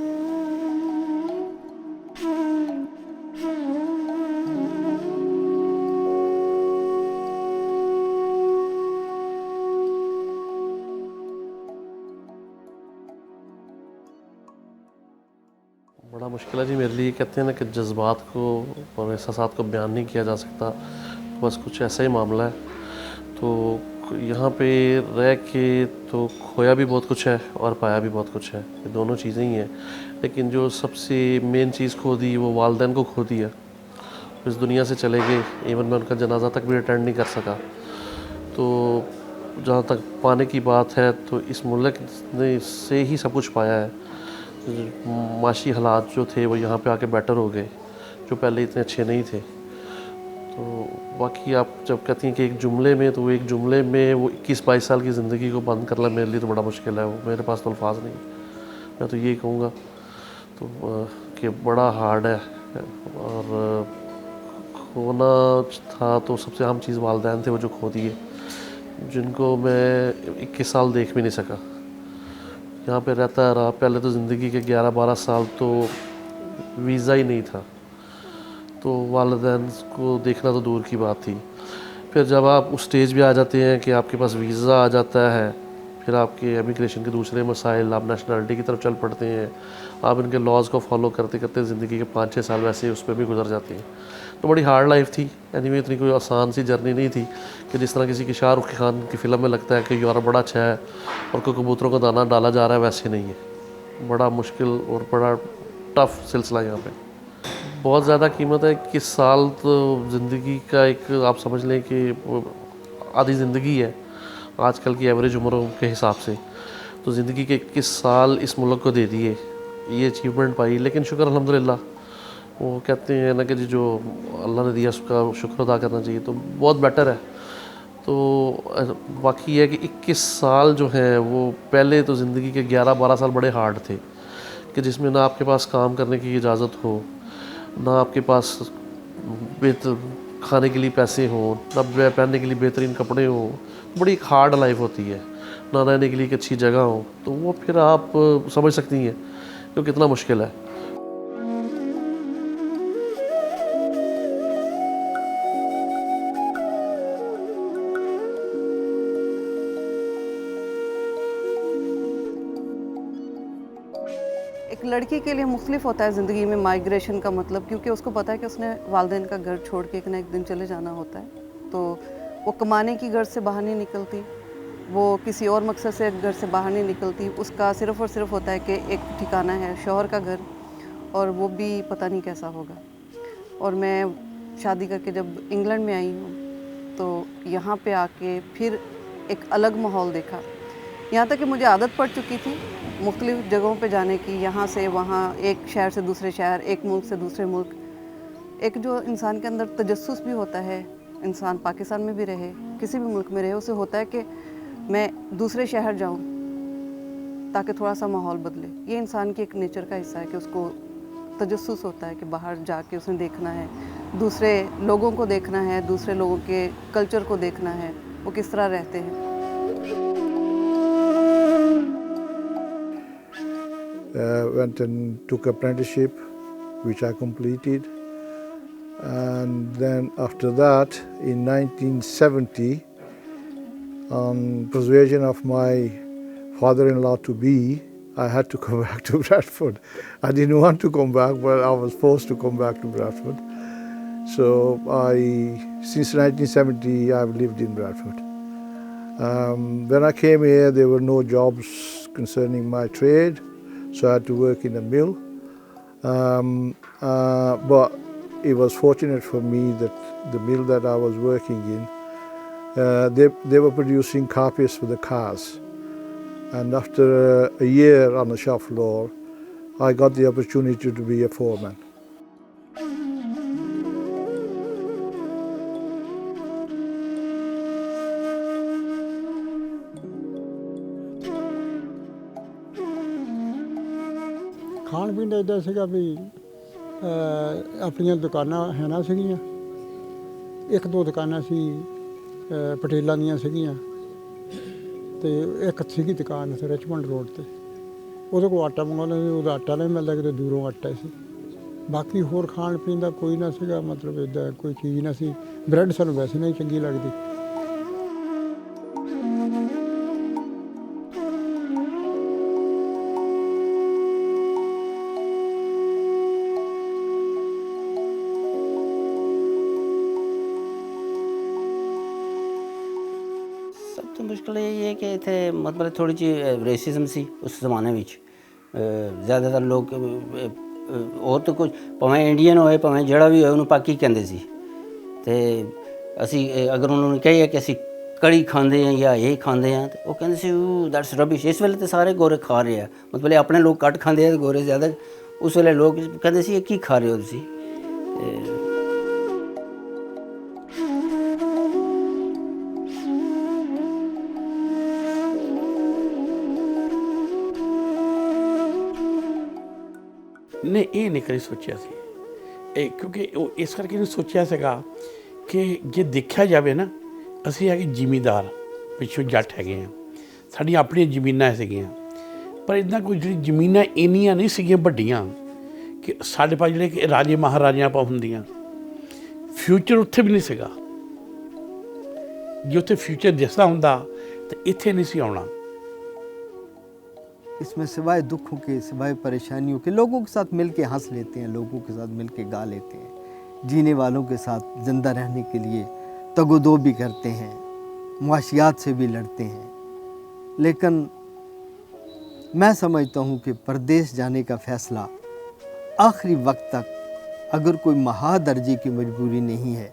बड़ा मुश्किल है जी मेरे लिए। कहते हैं ना कि जज्बात को और एहसासात को बयान नहीं किया जा सकता, बस कुछ ऐसा ही मामला है। तो यहाँ पे रह के तो खोया भी बहुत कुछ है और पाया भी बहुत कुछ है, ये दोनों चीज़ें ही हैं। लेकिन जो सबसे मेन चीज़ खो दी वो वालिदैन को खो दिया, इस दुनिया से चले गए। इवन मैं उनका जनाजा तक भी अटेंड नहीं कर सका। तो जहाँ तक पाने की बात है तो इस मुल्क ने से ही सब कुछ पाया है। माशी हालात जो थे वो यहाँ पे आके बेटर हो गए, जो पहले इतने अच्छे नहीं थे। तो बाकी आप जब कहती हैं कि एक जुमले में, तो एक जुमले में वो 21-22 साल की ज़िंदगी को बंद करना मेरे लिए तो बड़ा मुश्किल है। वो मेरे पास तो अल्फाज नहीं, मैं तो यही कहूँगा तो कि बड़ा हार्ड है। और खोना था तो सबसे अहम चीज़ वालिदैन थे, वो जो खो दिए, जिनको मैं 21 साल देख भी नहीं सका। यहाँ पे रहता रहा, पहले तो ज़िंदगी के 11-12 साल तो वीज़ा ही नहीं था, तो वालिदैन को देखना तो दूर की बात थी। फिर जब आप उस स्टेज पे आ जाते हैं कि आपके पास वीज़ा आ जाता है, फिर आपके इमिग्रेशन के दूसरे मसाइल, आप नेशनलिटी की तरफ चल पड़ते हैं, आप इनके लॉज को फॉलो करते करते ज़िंदगी के 5-6 साल वैसे उस पर भी गुजर जाते हैं। तो बड़ी हार्ड लाइफ थी। एनीवे इतनी कोई आसान सी जर्नी नहीं थी कि जिस तरह किसी की शाहरुख खान की फ़िल्म में लगता है कि यूरोप बड़ा अच्छा है और कोई कबूतरों को दाना डाला जा रहा है, वैसे नहीं है। बड़ा मुश्किल और बड़ा टफ सिलसिला यहाँ पे। बहुत ज़्यादा कीमत है। 21 साल तो ज़िंदगी का एक आप समझ लें कि आधी ज़िंदगी है आजकल की एवरेज उम्रों के हिसाब से। तो ज़िंदगी के 21 साल इस मुल्क को दे दिए, ये अचीवमेंट पाई। लेकिन शुक्र अल्हम्दुलिल्लाह, वो कहते हैं ना कि जो अल्लाह ने दिया उसका शुक्र अदा करना चाहिए, तो बहुत बेटर है। तो बाकी है कि 21 साल जो हैं वो पहले तो ज़िंदगी के 11-12 साल बड़े हार्ड थे कि जिसमें ना आपके पास काम करने की इजाज़त हो, ना आपके पास बेहतर खाने के लिए पैसे हों, ना पहनने के लिए बेहतरीन कपड़े हों। बड़ी एक हार्ड लाइफ होती है, ना रहने के लिए एक अच्छी जगह हो। तो वो फिर आप समझ सकती हैं कि कितना मुश्किल है। एक लड़की के लिए मुख्तलिफ होता है ज़िंदगी में माइग्रेशन का मतलब, क्योंकि उसको पता है कि उसने वालिदैन का घर छोड़ के एक ना एक दिन चले जाना होता है। तो वो कमाने की घर से बाहर नहीं निकलती, वो किसी और मकसद से घर से बाहर नहीं निकलती। उसका सिर्फ़ और सिर्फ होता है कि एक ठिकाना है शौहर का घर, और वो भी पता नहीं कैसा होगा। और मैं शादी करके जब इंग्लैंड में आई हूँ तो यहाँ पे आके फिर एक अलग माहौल देखा। यहाँ तक कि मुझे आदत पड़ चुकी थी मुख्तलिफ़ जगहों पे जाने की, यहाँ से वहाँ, एक शहर से दूसरे शहर, एक मुल्क से दूसरे मुल्क। एक जो इंसान के अंदर तजस्सुस भी होता है, इंसान पाकिस्तान में भी रहे, किसी भी मुल्क में रहे, उसे होता है कि मैं दूसरे शहर जाऊँ ताकि थोड़ा सा माहौल बदले। ये इंसान की एक नेचर का हिस्सा है कि उसको तजस्सुस होता है कि बाहर जाके उसने देखना है, दूसरे लोगों को देखना है, दूसरे लोगों के कल्चर को देखना है, वो किस तरह रहते हैं। Went and took apprenticeship, which I completed. And then after that, in 1970, on persuasion of my father-in-law to be, I had to come back to Bradford. I didn't want to come back, but I was forced to come back to Bradford. So since 1970, I've lived in Bradford. When I came here, there were no jobs concerning my trade, so I had to work in a mill. But it was fortunate for me that the mill that I was working in, they were producing carpets for the cars. And after a year on the shop floor, I got the opportunity to be a foreman. ਖਾਣ ਪੀਣ ਦਾ ਇੱਦਾਂ ਸੀਗਾ ਵੀ ਆਪਣੀਆਂ ਦੁਕਾਨਾਂ ਹੈ ਨਾ ਸੀਗੀਆਂ, ਇੱਕ ਦੋ ਦੁਕਾਨਾਂ ਸੀ ਪਟੇਲਾਂ ਦੀਆਂ ਸੀਗੀਆਂ, ਅਤੇ ਇੱਕ ਸੀਗੀ ਦੁਕਾਨ ਇੱਥੇ ਰਿਚਮੰਡ ਰੋਡ 'ਤੇ, ਉਹਦੇ ਕੋਲ ਆਟਾ ਮੰਗਵਾਉਂਦੇ ਸੀ, ਉਹਦਾ ਆਟਾ ਨਹੀਂ ਮਿਲਦਾ, ਕਿਤੇ ਦੂਰੋਂ ਆਟਾ ਸੀ। ਬਾਕੀ ਹੋਰ ਖਾਣ ਪੀਣ ਦਾ ਕੋਈ ਨਾ ਸੀਗਾ, ਮਤਲਬ ਇੱਦਾਂ ਕੋਈ ਚੀਜ਼ ਨਾ ਸੀ। ਬਰੈਡ ਸਾਨੂੰ ਵੈਸੇ ਨਹੀਂ ਚੰਗੀ ਲੱਗਦੀ। ਸਭ ਤੋਂ ਮੁਸ਼ਕਿਲ ਇਹ ਹੈ ਕਿ ਇੱਥੇ ਮਤਲਬ ਥੋੜ੍ਹੀ ਜਿਹੀ ਰੇਸਿਜ਼ਮ ਸੀ ਉਸ ਜ਼ਮਾਨੇ ਵਿੱਚ। ਜ਼ਿਆਦਾਤਰ ਲੋਕ ਉਹ ਤਾਂ ਕੁਝ ਭਾਵੇਂ ਇੰਡੀਅਨ ਹੋਏ ਭਾਵੇਂ ਜਿਹੜਾ ਵੀ ਹੋਏ ਉਹਨੂੰ ਪਾਕੀ ਕਹਿੰਦੇ ਸੀ। ਅਤੇ ਅਸੀਂ ਅਗਰ ਉਹਨਾਂ ਨੂੰ ਕਹੀਏ ਕਿ ਅਸੀਂ ਕੜੀ ਖਾਂਦੇ ਹਾਂ ਜਾਂ ਇਹ ਖਾਂਦੇ ਹਾਂ, ਤਾਂ ਉਹ ਕਹਿੰਦੇ ਸੀ ਦੈਟਸ ਰਬਿਸ਼। ਇਸ ਵੇਲੇ ਤਾਂ ਸਾਰੇ ਗੋਰੇ ਖਾ ਰਹੇ ਆ, ਮਤਲਬ ਆਪਣੇ ਲੋਕ ਘੱਟ ਖਾਂਦੇ ਆ, ਗੋਰੇ ਜ਼ਿਆਦਾ। ਉਸ ਵੇਲੇ ਲੋਕ ਕਹਿੰਦੇ ਸੀ ਇਹ ਕੀ ਖਾ ਰਹੇ ਹੋ ਤੁਸੀਂ। ਨੇ ਇਹ ਨਹੀਂ ਕਦੇ ਸੋਚਿਆ ਸੀ ਇਹ, ਕਿਉਂਕਿ ਉਹ ਇਸ ਕਰਕੇ ਨਹੀਂ ਸੋਚਿਆ ਸੀਗਾ ਕਿ ਜੇ ਦੇਖਿਆ ਜਾਵੇ ਨਾ, ਅਸੀਂ ਹੈਗੇ ਜ਼ਿਮੀਂਦਾਰ, ਪਿੱਛੋਂ ਜੱਟ ਹੈਗੇ ਹਾਂ, ਸਾਡੀਆਂ ਆਪਣੀਆਂ ਜ਼ਮੀਨਾਂ ਸੀਗੀਆਂ, ਪਰ ਇੱਦਾਂ ਕੋਈ ਜਿਹੜੀ ਜ਼ਮੀਨਾਂ ਇੰਨੀਆਂ ਨਹੀਂ ਸੀਗੀਆਂ ਵੱਡੀਆਂ ਕਿ ਸਾਡੇ ਪਾਸ ਜਿਹੜੇ ਕਿ ਰਾਜੇ ਮਹਾਰਾਜਿਆਂ ਪਾ ਹੁੰਦੀਆਂ। ਫਿਊਚਰ ਉੱਥੇ ਵੀ ਨਹੀਂ ਸੀਗਾ। ਜੇ ਉੱਥੇ ਫਿਊਚਰ ਦਿਸਦਾ ਹੁੰਦਾ ਤਾਂ ਇੱਥੇ ਨਹੀਂ ਸੀ ਆਉਣਾ। इसमें सिवाय दुखों के, सिवाय परेशानियों के, लोगों के साथ मिल के हंस लेते हैं, लोगों के साथ मिल के गा लेते हैं, जीने वालों के साथ ज़िंदा रहने के लिए तगोदो भी करते हैं, मुआशियात से भी लड़ते हैं। लेकिन मैं समझता हूँ कि परदेश जाने का फ़ैसला आखिरी वक्त तक अगर कोई महा दर्जे की मजबूरी नहीं है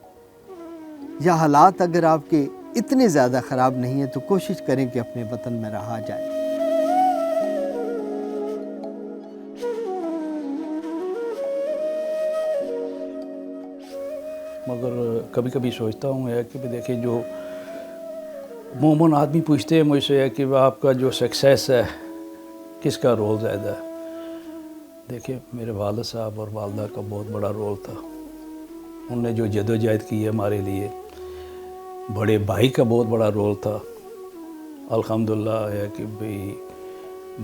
या हालात अगर आपके इतने ज़्यादा ख़राब नहीं है, तो कोशिश करें कि अपने वतन में रहा जाए। मगर कभी कभी सोचता हूँ है कि देखिए, जो मोमन आदमी पूछते हैं मुझसे है कि आपका जो सक्सेस है किसका रोल ज़्यादा है। देखिए, मेरे वालिद साहब और वालदा का बहुत बड़ा रोल था। उनने जो जदोजहद की है हमारे लिए, बड़े भाई का बहुत बड़ा रोल था। अल्हम्दुलिल्लाह है कि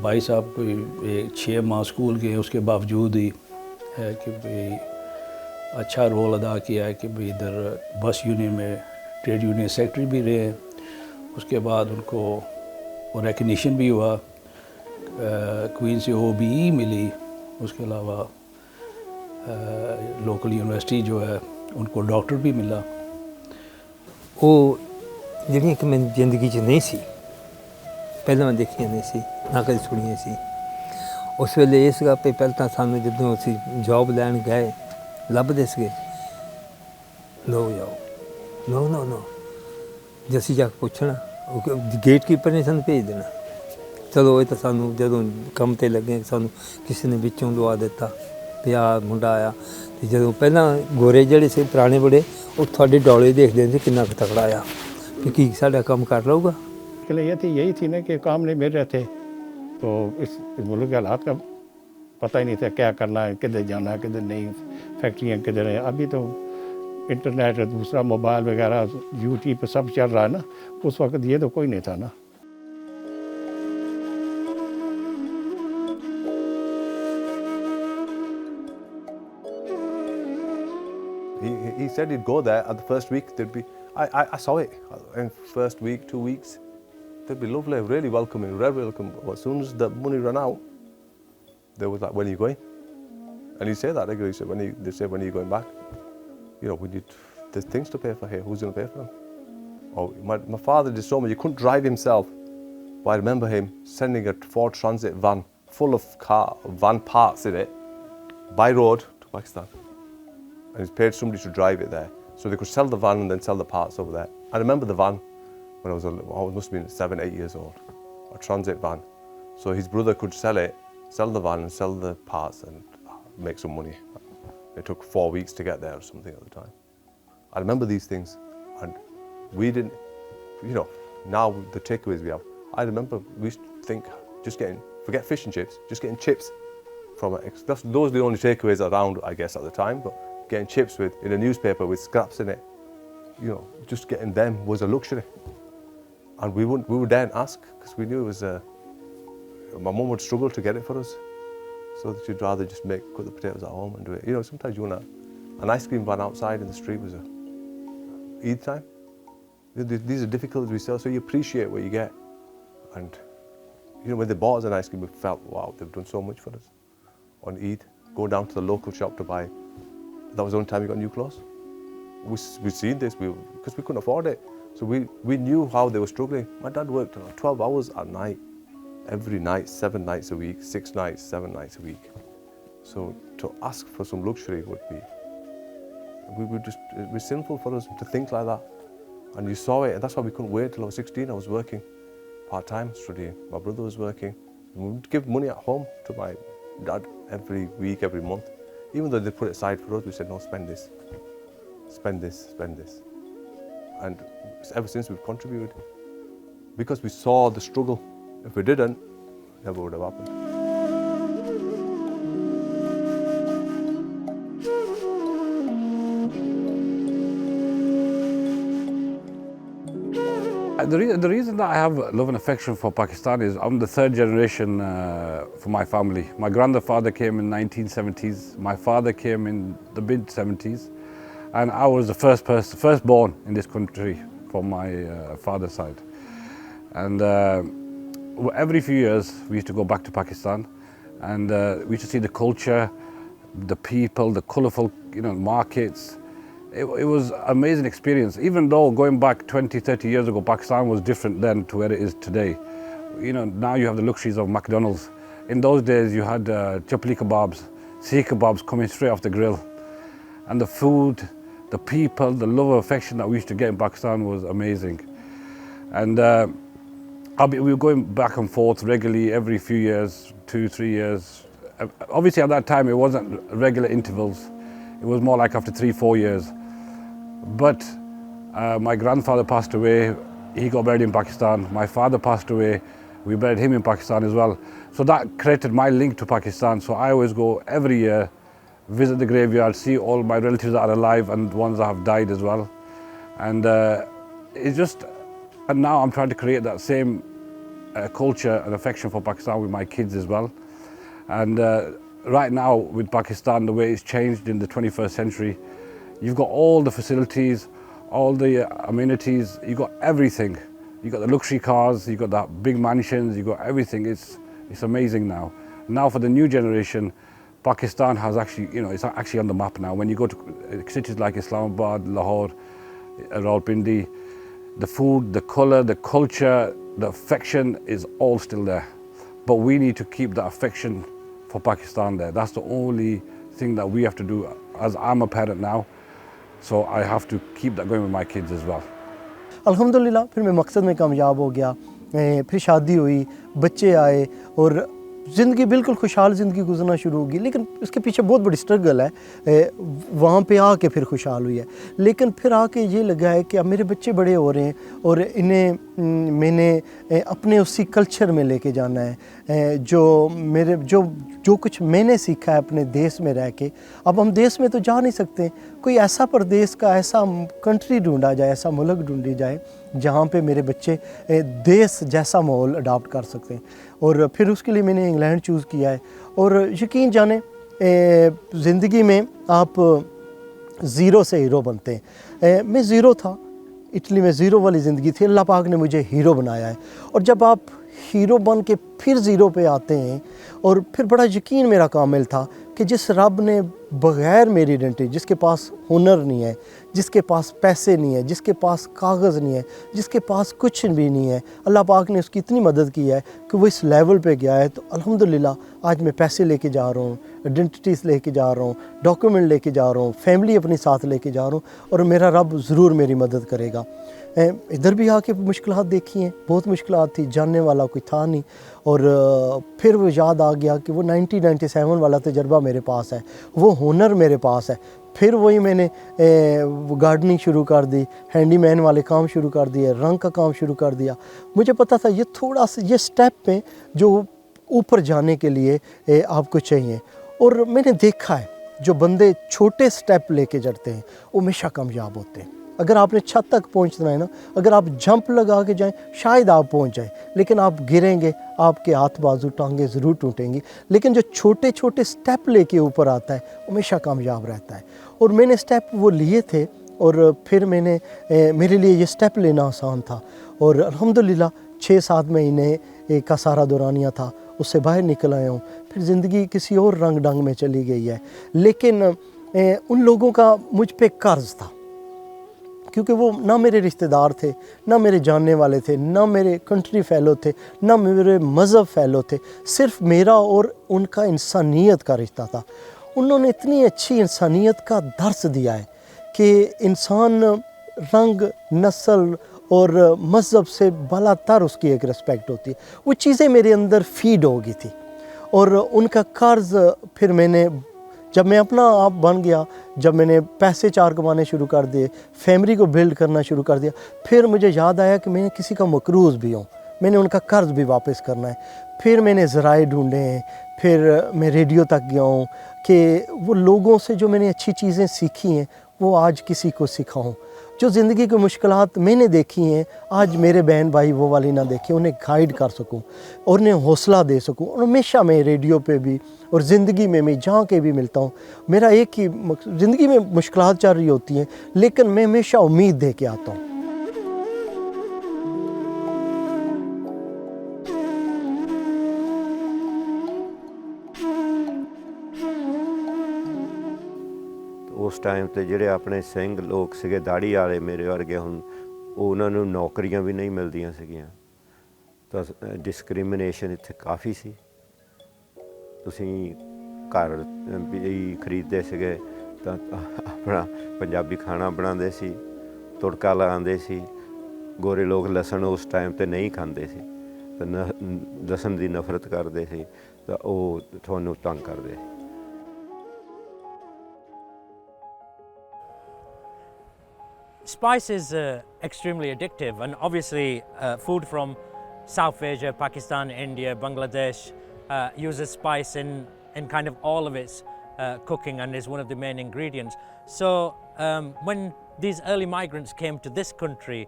भाई साहब कोई 6 माह स्कूल गए, उसके बावजूद ही है कि अच्छा रोल अदा किया है कि इधर बस यूनियन में ट्रेड यूनियन सेक्रेटरी भी रहे। उसके बाद उनको रिकग्निशन भी हुआ, क्वीन से OBE मिली। उसके अलावा लोकल यूनिवर्सिटी जो है उनको डॉक्टर भी मिला। वो ਜਿਹੜੀਆਂ ਕਿ ਮੈਨੂੰ ਜ਼ਿੰਦਗੀ 'ਚ ਨਹੀਂ ਸੀ, ਪਹਿਲਾਂ ਮੈਂ ਦੇਖੀਆਂ ਨਹੀਂ ਸੀ, ਨਾ ਕਦੇ ਸੁਣੀਆਂ ਸੀ। ਉਸ ਵੇਲੇ ਇਹ ਸੀਗਾ ਵੀ ਪਹਿਲਾਂ ਤਾਂ ਸਾਨੂੰ ਜਦੋਂ ਅਸੀਂ ਜੋਬ ਲੈਣ ਗਏ ਲੱਭਦੇ ਸੀਗੇ, ਲੋ ਜਾਓ, ਨੋ ਜੇ ਅਸੀਂ ਜਾ ਕੇ ਪੁੱਛਣਾ, ਗੇਟ ਕੀਪਰ ਨੇ ਸਾਨੂੰ ਭੇਜ ਦੇਣਾ। ਚਲੋ ਇਹ ਤਾਂ ਸਾਨੂੰ ਜਦੋਂ ਕੰਮ 'ਤੇ ਲੱਗੇ ਸਾਨੂੰ ਕਿਸੇ ਨੇ ਵਿੱਚੋਂ ਲਵਾ ਦਿੱਤਾ ਵੀ ਆਹ ਮੁੰਡਾ ਆਇਆ। ਅਤੇ ਜਦੋਂ ਪਹਿਲਾਂ ਗੋਰੇ ਜਿਹੜੇ ਸੀ ਪੁਰਾਣੇ ਬੜੇ, ਉਹ ਤੁਹਾਡੇ ਡੋਲੇ ਦੇਖਦੇ ਸੀ ਕਿੰਨਾ ਕੁ ਤਕੜਾ ਆ कि कि साढ़ा काम कर लूँगा। यही थी ना कि काम नहीं मिल रहे थे, तो इस मुल्क के हालात का पता ही नहीं था क्या करना है, किधर जाना है, किधर नहीं, फैक्ट्रियाँ किधर हैं। अभी तो इंटरनेट दूसरा मोबाइल वगैरह यूट्यूब पे सब चल रहा है ना, उस वक्त ये तो कोई नहीं था ना। He said he'd go there, and the first week there'd be, I saw it, in first week, 2 weeks, they'd be lovely, really welcoming, very welcome. But as soon as the money ran out, they was like, when are you going? And he'd say that regularly, he said, they say, when are you going back? You know, there's things to pay for here, who's going to pay for them? Oh, my father did so much, he couldn't drive himself, but I remember him sending a Ford Transit van full of van parts in it, by road to Pakistan. And he's paid somebody to drive it there, so they could sell the van and then sell the parts over there. I remember the van when I must have been 7, 8 years old, a transit van. So his brother could sell the van and sell the parts and make some money. It took 4 weeks to get there or something at the time. I remember these things, and we didn't, you know, now the takeaways we have, I remember we used to think forget fish and chips, just getting chips from it. Those are the only takeaways around, I guess, at the time, but getting chips in a newspaper with scraps in it, you know, just getting them was a luxury. And we would daren't ask, because we knew it was my mum would struggle to get it for us, so that she'd rather just cook the potatoes at home and do it. You know, sometimes you want an ice cream van outside in the street was Eid time. These are difficulties we sell, so you appreciate what you get. And you know, when they bought us an ice cream, we felt, wow, they've done so much for us. On Eid, go down to the local shop to buy. That was the only time we got new clothes. We'd seen this because we couldn't afford it. So we knew how they were struggling. My dad worked 12 hours at night, every night, 7 nights a week, 6 nights, 7 nights a week. So to ask for some luxury would be, it was sinful for us to think like that. And you saw it, and that's why we couldn't wait till I was 16. I was working part-time, studying. My brother was working. And we would give money at home to my dad every week, every month. Even though they put it aside for us, we said, no, spend this. Spend this, spend this. And ever since we've contributed. Because we saw the struggle. If we didn't, it never would have happened. The reason that I have love and affection for Pakistan is I'm the 3rd generation for my family. My grandfather came in 1970s, my father came in the mid-70s, and I was the first born in this country from my father's side. And every few years we used to go back to Pakistan, and we used to see the culture, the people, the colourful, you know, markets. It was an amazing experience. Even though going back 20, 30 years ago, Pakistan was different then to where it is today. You know, now you have the luxuries of McDonald's. In those days you had chapli kebabs, seekh kebabs coming straight off the grill. And the food, the people, the love and affection that we used to get in Pakistan was amazing. And we were going back and forth regularly every few years, 2, 3 years. Obviously at that time it wasn't regular intervals. It was more like after 3, 4 years. But my grandfather passed away, he got buried in Pakistan. My father passed away, we buried him in Pakistan as well. So that created my link to Pakistan. So I always go every year, visit the graveyard, see all my relatives that are alive and ones that have died as well. And and now I'm trying to create that same culture and affection for Pakistan with my kids as well. And right now with Pakistan, the way it's changed in the 21st century, you've got all the facilities, all the amenities, you've got everything. You've got the luxury cars, you've got the big mansions, you've got everything. It's amazing now. Now for the new generation, Pakistan has actually, you know, it's actually on the map now. When you go to cities like Islamabad, Lahore, Rawalpindi, the food, the colour, the culture, the affection is all still there. But we need to keep that affection for Pakistan there. That's the only thing that we have to do. As I'm a parent now, so I have to keep that going with my kids as well. अल्हम्दुलिल्लाह फिर मैं मकसद में कामयाब हो गया, फिर शादी हुई, बच्चे आए और ज़िंदगी बिल्कुल खुशहाल ज़िंदगी गुजरना शुरू होगी, लेकिन इसके पीछे बहुत बड़ी स्ट्रगल है। वहाँ पे आके फिर खुशहाल हुई है, लेकिन फिर आके ये लगा है कि अब मेरे बच्चे बड़े हो रहे हैं और इन्हें मैंने अपने उसी कल्चर में लेके जाना है जो कुछ मैंने सीखा है अपने देश में रह के। अब हम देश में तो जा नहीं सकते, कोई ऐसा प्रदेश का ऐसा कंट्री ढूंढा जाए, ऐसा मुल्क ढूंढी जाए जहाँ पे मेरे बच्चे देश जैसा माहौल अडॉप्ट कर सकते हैं। और फिर उसके लिए मैंने इंग्लैंड चूज़ किया है। और यकीन जाने ज़िंदगी में आप ज़ीरो से हीरो बनते हैं। मैं ज़ीरो था, इटली में ज़ीरो वाली ज़िंदगी थी, अल्लाह पाक ने मुझे हीरो बनाया है। और जब आप हीरो बन के फिर ज़ीरो पे आते हैं, और फिर बड़ा यकीन मेरा कामिल था कि जिस रब ने बग़ैर मेरी आइडेंटिटी, जिसके पास हुनर नहीं है, जिसके पास पैसे नहीं है, जिसके पास कागज़ नहीं है, जिसके पास कुछ भी नहीं है, अल्लाह पाक ने उसकी इतनी मदद की है कि वो इस लेवल पे गया है। तो अल्हम्दुलिल्लाह आज मैं पैसे लेके जा रहा हूँ, आइडेंटिटीज़ लेके जा रहा हूँ, डॉक्यूमेंट लेके जा रहा हूँ, फैमिली अपने साथ लेके जा रहा हूँ, और मेरा रब ज़रूर मेरी मदद करेगा। इधर भी आके मुश्किलात देखी हैं, बहुत मुश्किलात थी, जानने वाला कोई था नहीं। और फिर वो याद आ गया कि वो 1997 वाला तजर्बा मेरे पास है, वो हुनर मेरे पास है। फिर वही मैंने गार्डनिंग शुरू कर दी, हैंडीमैन वाले काम शुरू कर दिए, रंग का काम शुरू कर दिया। मुझे पता था ये थोड़ा सा ये स्टेप है जो ऊपर जाने के लिए आपको चाहिए। और मैंने देखा है जो बंदे छोटे स्टेप लेके चढ़ते हैं वो हमेशा कामयाब होते हैं। अगर आपने छत तक पहुंचना है ना, अगर आप जंप लगा के जाएं शायद आप पहुंच जाएं, लेकिन आप गिरेंगे, आपके हाथ बाजू टांगे ज़रूर टूटेंगी। लेकिन जो छोटे छोटे स्टेप लेके ऊपर आता है वो हमेशा कामयाब रहता है। और मैंने स्टेप वो लिए थे, और फिर मेरे लिए ये स्टेप लेना आसान था। और अल्हम्दुलिल्लाह 6-7 महीने का सारा दौरानिया था, उससे बाहर निकल आया हूँ। फिर ज़िंदगी किसी और रंग ढंग में चली गई है। लेकिन उन लोगों का मुझ पे कर्ज़ था, क्योंकि वो ना मेरे रिश्तेदार थे, ना मेरे जानने वाले थे, ना मेरे कंट्री फेलो थे, ना मेरे मज़हब फेलो थे। सिर्फ मेरा और उनका इंसानियत का रिश्ता था। उन्होंने इतनी अच्छी इंसानियत का दर्स दिया है कि इंसान रंग, नस्ल और मज़हब से बालातर उसकी एक रिस्पेक्ट होती है। वो चीज़ें मेरे अंदर फीड हो गई थी। और उनका कर्ज़ फिर मैंने, जब मैं अपना आप बन गया, जब मैंने पैसे 4 कमाने शुरू कर दिए, फैमिली को बिल्ड करना शुरू कर दिया, फिर मुझे याद आया कि मैं किसी का मकरूज़ भी हूँ, मैंने उनका कर्ज़ भी वापस करना है। फिर मैंने ज़राए ढूंढे हैं, फिर मैं रेडियो तक गया हूँ कि वो लोगों से जो मैंने अच्छी चीज़ें सीखी हैं वो आज किसी को सिखाऊं। जो ज़िंदगी की मुश्किलात मैंने देखी हैं आज मेरे बहन भाई वो वाली ना देखें, उन्हें गाइड कर सकूं और उन्हें हौसला दे सकूं। और हमेशा मैं रेडियो पे भी और ज़िंदगी में मैं जहाँ के भी मिलता हूँ, मेरा एक ही ज़िंदगी में मुश्किलात चल रही होती हैं, लेकिन मैं हमेशा उम्मीद दे के आता हूँ। उस टाइम ਤੇ ਜਿਹੜੇ ਆਪਣੇ ਸਿੰਘ ਲੋਕ ਸੀਗੇ ਦਾੜੀ ਵਾਲੇ ਮੇਰੇ ਵਰਗੇ, ਹੁਣ ਉਹਨਾਂ ਨੂੰ ਨੌਕਰੀਆਂ ਵੀ ਨਹੀਂ ਮਿਲਦੀਆਂ ਸੀਗੀਆਂ, ਤਾਂ ਡਿਸਕ੍ਰਿਮੀਨੇਸ਼ਨ ਇੱਥੇ ਕਾਫੀ ਸੀ। ਤੁਸੀਂ ਘਰ ਵੀ ਖਰੀਦਦੇ ਸੀਗੇ ਤਾਂ ਆਪਣਾ ਪੰਜਾਬੀ ਖਾਣਾ ਬਣਾਉਂਦੇ ਸੀ, ਤੁੜਕਾ ਲਗਾਉਂਦੇ ਸੀ। ਗੋਰੇ ਲੋਕ ਲਸਣ ਉਸ ਟਾਈਮ ਤੇ ਨਹੀਂ ਖਾਂਦੇ ਸੀ, ਤਾਂ ਲਸਣ ਦੀ ਨਫ਼ਰਤ ਕਰਦੇ ਸੀ, ਤਾਂ ਉਹ ਤੁਹਾਨੂੰ ਤੰਗ ਕਰਦੇ ਸੀ। Spice is extremely addictive, and obviously food from South Asia, Pakistan, India, Bangladesh uses spice in kind of all of its cooking and is one of the main ingredients. So when these early migrants came to this country,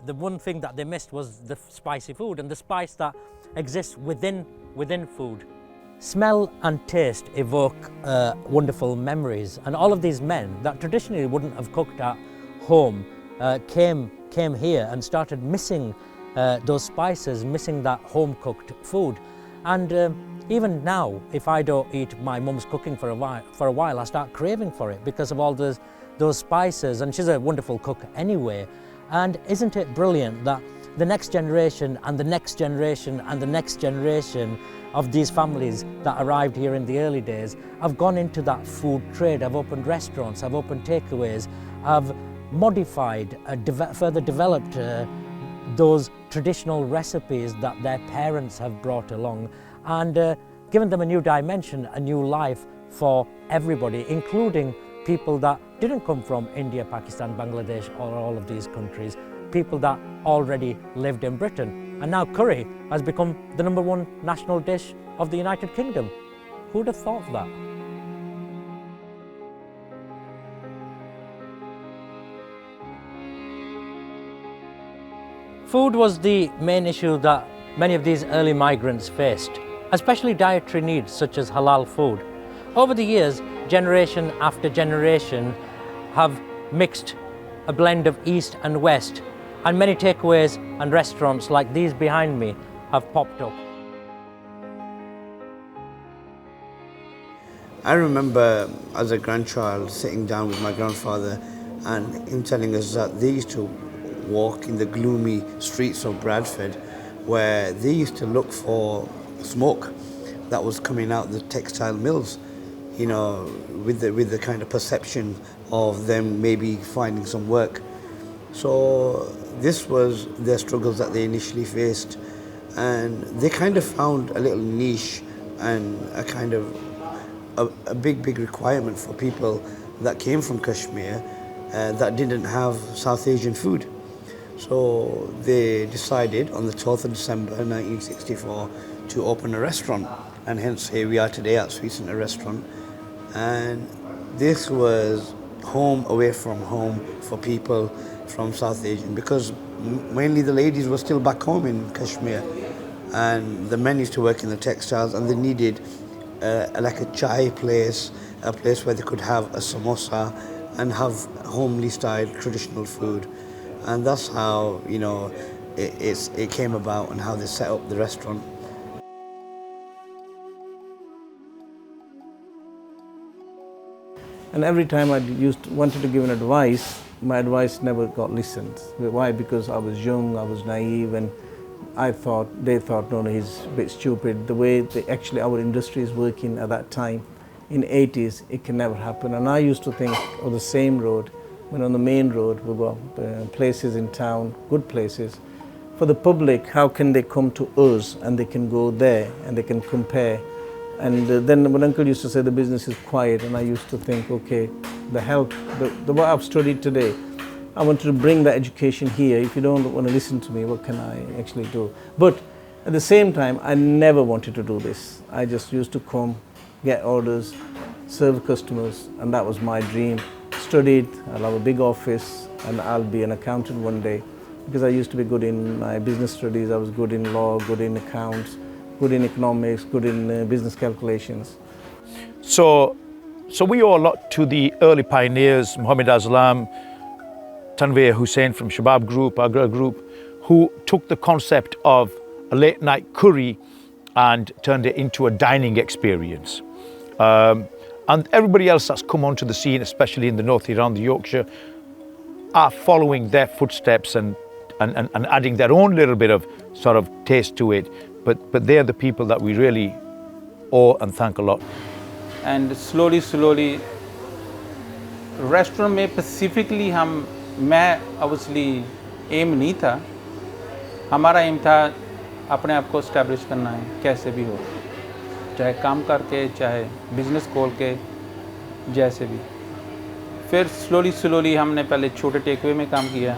the one thing that they missed was the spicy food and the spice that exists within food. Smell and taste evoke wonderful memories, and all of these men that traditionally wouldn't have cooked at home came here and started missing those spices, missing that home cooked food. And even now, if I don't eat my mum's cooking for a while, I start craving for it because of all those spices. And she's a wonderful cook anyway. And isn't it brilliant that the next generation and the next generation and the next generation of these families that arrived here in the early days have gone into that food trade, have opened restaurants, have opened takeaways, have modified, further developed those traditional recipes that their parents have brought along, and given them a new dimension, a new life for everybody, including people that didn't come from India, Pakistan, Bangladesh, or all of these countries, people that already lived in Britain. And now curry has become the #1 national dish of the United Kingdom. Who'd have thought that? Food was the main issue that many of these early migrants faced, especially dietary needs such as halal food. Over the years, generation after generation have mixed a blend of East and West, and many takeaways and restaurants like these behind me have popped up. I remember as a grandchild sitting down with my grandfather and him telling us that they used to walk in the gloomy streets of Bradford where they used to look for smoke that was coming out the textile mills, you know, with the kind of perception of them maybe finding some work. So this was their struggles that they initially faced, and they kind of found a little niche and a kind of a big requirement for people that came from Kashmir that didn't have South Asian food. So they decided on the 12th of December 1964 to open a restaurant, and hence here we are today at Sweet Centre Restaurant. And this was home away from home for people from South Asian, because mainly the ladies were still back home in Kashmir and the men used to work in the textiles, and they needed like a chai place, a place where they could have a samosa and have homely style traditional food. And that's how, you know, it came about and how they set up the restaurant. And every time I wanted to give an advice, my advice never got listened. Why? Because I was young, I was naive, and they thought, no, he's a bit stupid. The way actually our industry is working at that time, in 80s, it can never happen. And I used to think of the same road, when on the main road, we were places in town, good places. For the public, how can they come to us and they can go there and they can compare? And then when Uncle used to say the business is quiet, and I used to think, okay, the what I've studied today, I wanted to bring that education here. If you don't want to listen to me, what can I actually do? But at the same time, I never wanted to do this. I just used to come, get orders, serve customers, and that was my dream. Studied, I'll have a big office, and I'll be an accountant one day. Because I used to be good in my business studies, I was good in law, good in accounts, good in economics, good in business calculations. So we owe a lot to the early pioneers, Muhammad Aslam, Tanveer Hussain from Shabab Group, Agra Group, who took the concept of a late night curry and turned it into a dining experience. And everybody else that's come onto the scene, especially in the north, around the Yorkshire, are following their footsteps and adding their own little bit of sort of taste to it. But they're the people that we really owe and thank a lot. And slowly, restaurant में specifically मैं obviously aim नहीं था. हमारा aim था अपने आप को establish करना है, कैसे भी हो, चाहे काम करके, चाहे business खोल के, जैसे भी. फिर slowly हमने पहले छोटे टेकवे में काम किया,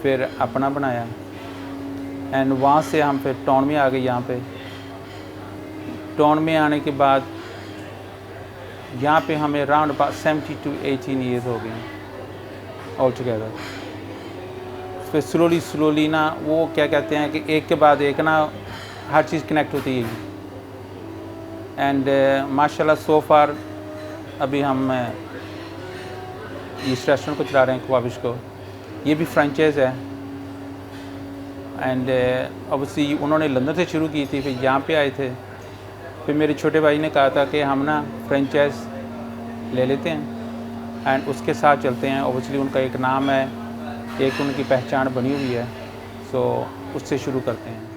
फिर अपना बनाया, एंड वहाँ से हम फिर टाउन में आ गए. यहाँ पे टाउन में आने के बाद यहाँ पे हमें राउंड अबाउट 17 to 18 ईयर्स हो गए ऑल टुगेदर. फिर स्लोली ना वो क्या कहते हैं कि एक के बाद एक ना हर चीज़ कनेक्ट होती है. एंड माशाल्लाह सो फार अभी हम इस रेस्टोरेंट को चला रहे हैं, ख्वाबिश को. ये भी फ्रेंचाइज है. एंड ऑब्वियसली उन्होंने लंदन से शुरू की थी, फिर यहाँ पे आए थे. फिर मेरे छोटे भाई ने कहा था कि हम ना फ्रेंचाइज ले लेते हैं एंड उसके साथ चलते हैं. ऑब्वियसली उनका एक नाम है, एक उनकी पहचान बनी हुई है, सो उससे शुरू करते हैं.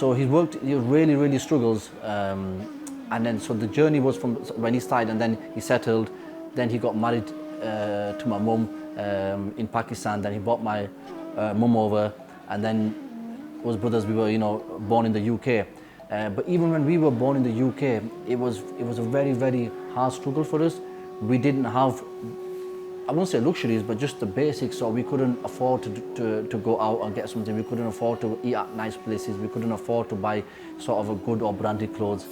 So he really struggles. And then so the journey was from when he started, and then he settled, then he got married to my mum in Pakistan, then he brought my mum over, and then us brothers, we were born in the UK. But even when we were born in the UK, it was a very hard struggle for us. We didn't have, I won't say luxuries, but just the basics. So we couldn't afford to go out and get something. We couldn't afford to eat at nice places. We couldn't afford to buy sort of a good or branded clothes.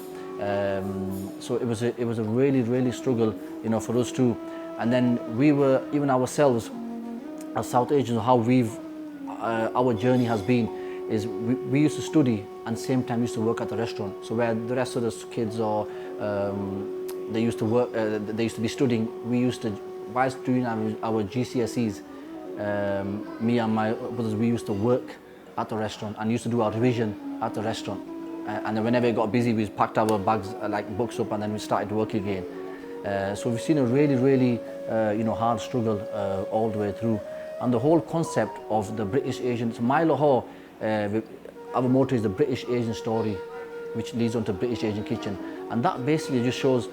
So it was a really struggle, for us too. And then we were, even ourselves, as South Asians, how our journey has been is we used to study and same time used to work at the restaurant. So where the rest of the kids or they used to work, they used to be studying. We used to, whilst doing our GCSEs, me and my brothers, we used to work at the restaurant and used to do our revision at the restaurant. And then whenever it got busy, we packed our bags, like books up, and then we started work again. So we've seen a really hard struggle all the way through. And the whole concept of the British Asian, so my Lahore, our motto is the British Asian story, which leads on to British Asian kitchen. And that basically just shows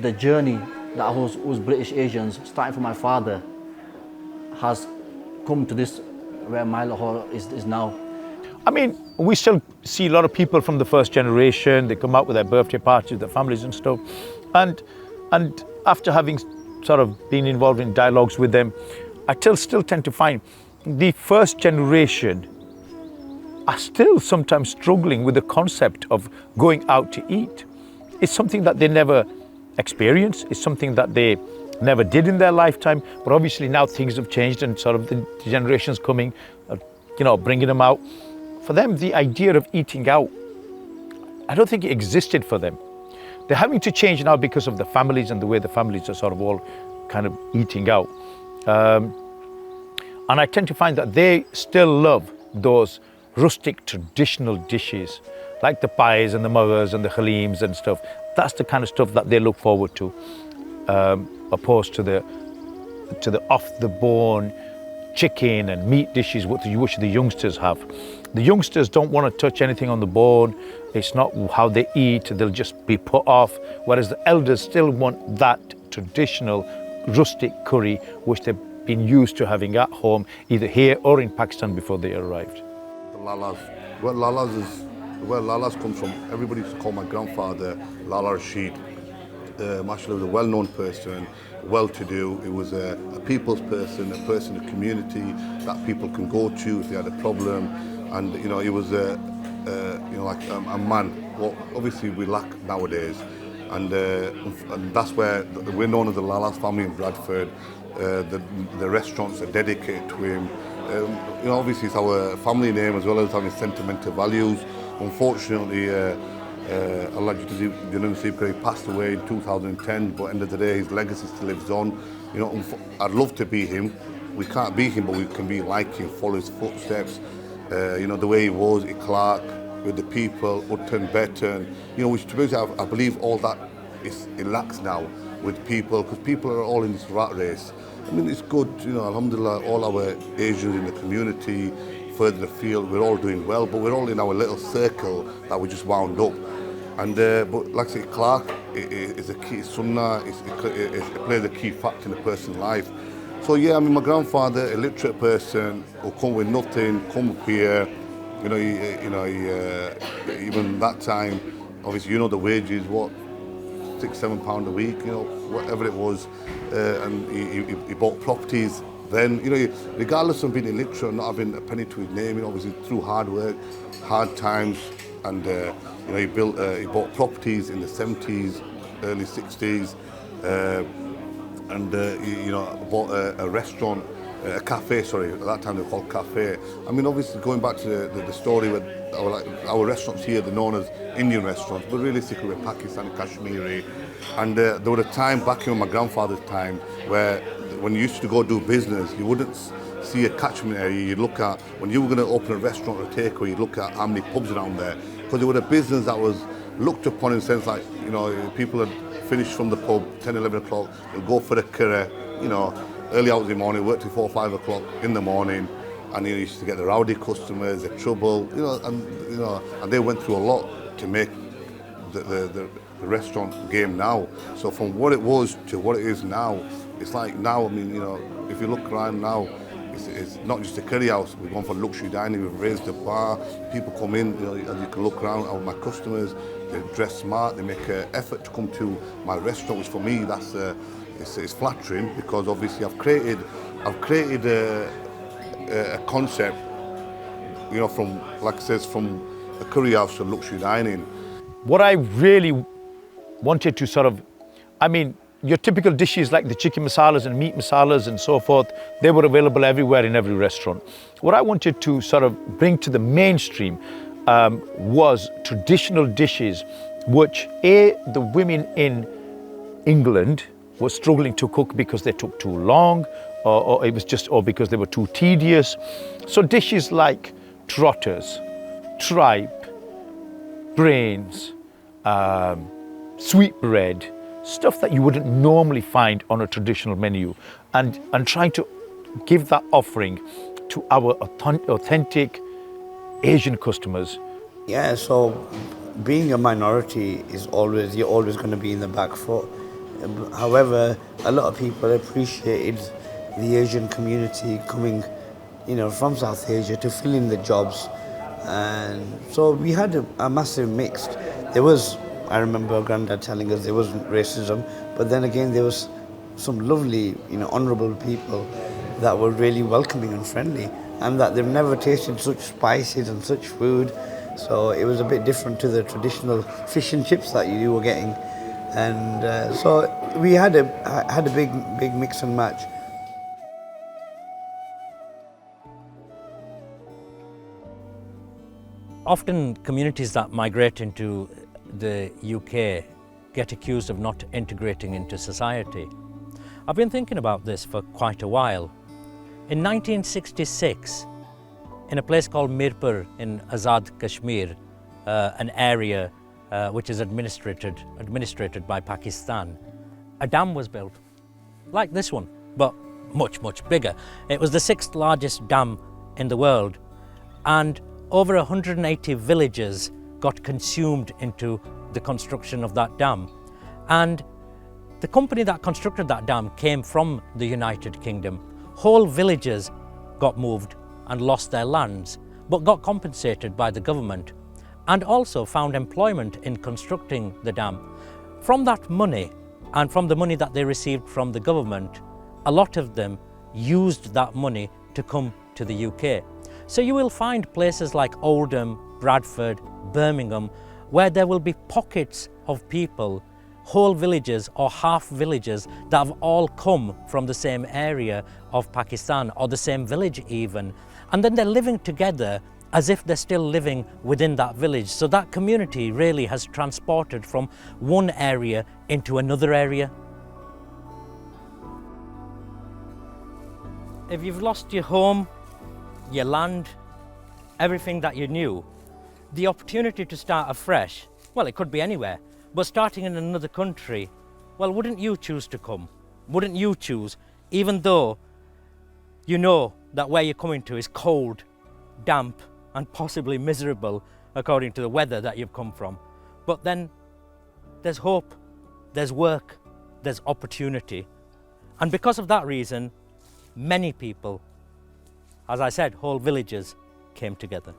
the journey that us British Asians, starting from my father, has come to this, where my Lahore is now. I mean, we still see a lot of people from the first generation. They come out with their birthday parties, their families and stuff. And after having sort of been involved in dialogues with them, I still tend to find the first generation are still sometimes struggling with the concept of going out to eat. It's something that they never experienced. It's something that they never did in their lifetime. But obviously now things have changed, and sort of the generations coming, bringing them out. For them, the idea of eating out, I don't think it existed for them. They're having to change now because of the families and the way the families are sort of all kind of eating out. And I tend to find that they still love those rustic traditional dishes, like the pies and the muggers and the halims and stuff. That's the kind of stuff that they look forward to, opposed to the off-the-bone chicken and meat dishes which the youngsters have. The youngsters don't want to touch anything on the bone. It's not how they eat. They'll just be put off. Whereas the elders still want that traditional rustic curry which they've been used to having at home, either here or in Pakistan before they arrived. The lalas. Where lalas comes from, everybody used to call my grandfather Lala Rashid. Mashallah was a well-known person, well-to-do. It was a people's person, a person in the community that people can go to if they had a problem. And he was like a man. Well, obviously we lack nowadays, and that's where we're known as the Lalas family in Bradford. The restaurants are dedicated to him. Obviously it's our family name as well as having sentimental values. Unfortunately, Allah he passed away in 2010, but at the end of the day his legacy still lives on. I'd love to be him. We can't be him, but we can be like him, follow his footsteps. The way he was at Clark, with the people, Utton, Betton, which to be honest, I believe all that it lacks now with people, because people are all in this rat race. I mean, it's good, alhamdulillah, all our Asians in the community, further afield, we're all doing well, but we're all in our little circle that we just wound up. And but like I say, Clark is a key sunnah, it plays a key factor in a person's life. So yeah, I mean, my grandfather, a literate person, who come with nothing, come up here, even that time, obviously, the wages, what, £6-7 a week, whatever it was, and he bought properties. Then, regardless of being illiterate and not having a penny to his name, obviously through hard work, hard times, and he bought properties in the 70s, early 60s. And bought a restaurant, a cafe, sorry, at that time they were called cafe. I mean, obviously going back to the story with our restaurants here, they're known as Indian restaurants, but realistically we're Pakistani, Kashmiri. And there was a time back in my grandfather's time where when you used to go do business, you wouldn't see a catchment area. You'd look at, when you were going to open a restaurant or a takeaway, you'd look at how many pubs around there. Because it was a business that was looked upon in the sense like, people had finished from the pub, 10, 11 o'clock, they'll go for a curry, early hours in the morning, work till 4, 5 o'clock in the morning, and you used to get the rowdy customers, the trouble, and they went through a lot to make the restaurant game now. So from what it was to what it is now, it's like now, I mean, if you look around now, it's not just a curry house. We've gone for luxury dining, we've raised the bar, people come in, and you can look around at my customers, they dress smart, they make an effort to come to my restaurant, which for me, that's it's flattering, because obviously I've created a concept, from, like I says, from a curry house to luxury dining. What I really wanted to sort of, I mean, your typical dishes like the chicken masalas and meat masalas and so forth, they were available everywhere in every restaurant. What I wanted to sort of bring to the mainstream was traditional dishes which the women in England were struggling to cook because they took too long, or it was just, or because they were too tedious. So dishes like trotters, tripe, brains, sweetbread, stuff that you wouldn't normally find on a traditional menu, and trying to give that offering to our authentic Asian customers. Yeah, so being a minority is always, you're always going to be in the back foot. However, a lot of people appreciated the Asian community coming, from South Asia to fill in the jobs. And so we had a massive mix. There was, I remember Grandad telling us there wasn't racism, but then again there was some lovely, honourable people that were really welcoming and friendly, and that they've never tasted such spices and such food. So it was a bit different to the traditional fish and chips that you were getting. And so we had a big mix and match. Often communities that migrate into the UK get accused of not integrating into society. I've been thinking about this for quite a while. In 1966, in a place called Mirpur in Azad Kashmir, an area which is administrated by Pakistan, a dam was built, like this one, but much, much bigger. It was the 6th largest dam in the world, and over 180 villages got consumed into the construction of that dam. And the company that constructed that dam came from the United Kingdom. Whole villages got moved and lost their lands, but got compensated by the government, and also found employment in constructing the dam. From that money, and from the money that they received from the government, a lot of them used that money to come to the UK. So you will find places like Oldham, Bradford, Birmingham, where there will be pockets of people, whole villages or half villages, that have all come from the same area of Pakistan, or the same village even. And then they're living together as if they're still living within that village. So that community really has transported from one area into another area. If you've lost your home, your land, everything that you knew, the opportunity to start afresh, well, it could be anywhere, but starting in another country, well, wouldn't you choose to come? Wouldn't you choose, even though you know that where you're coming to is cold, damp, and possibly miserable according to the weather that you've come from? But then there's hope, there's work, there's opportunity. And because of that reason, many people, as I said, whole villages came together.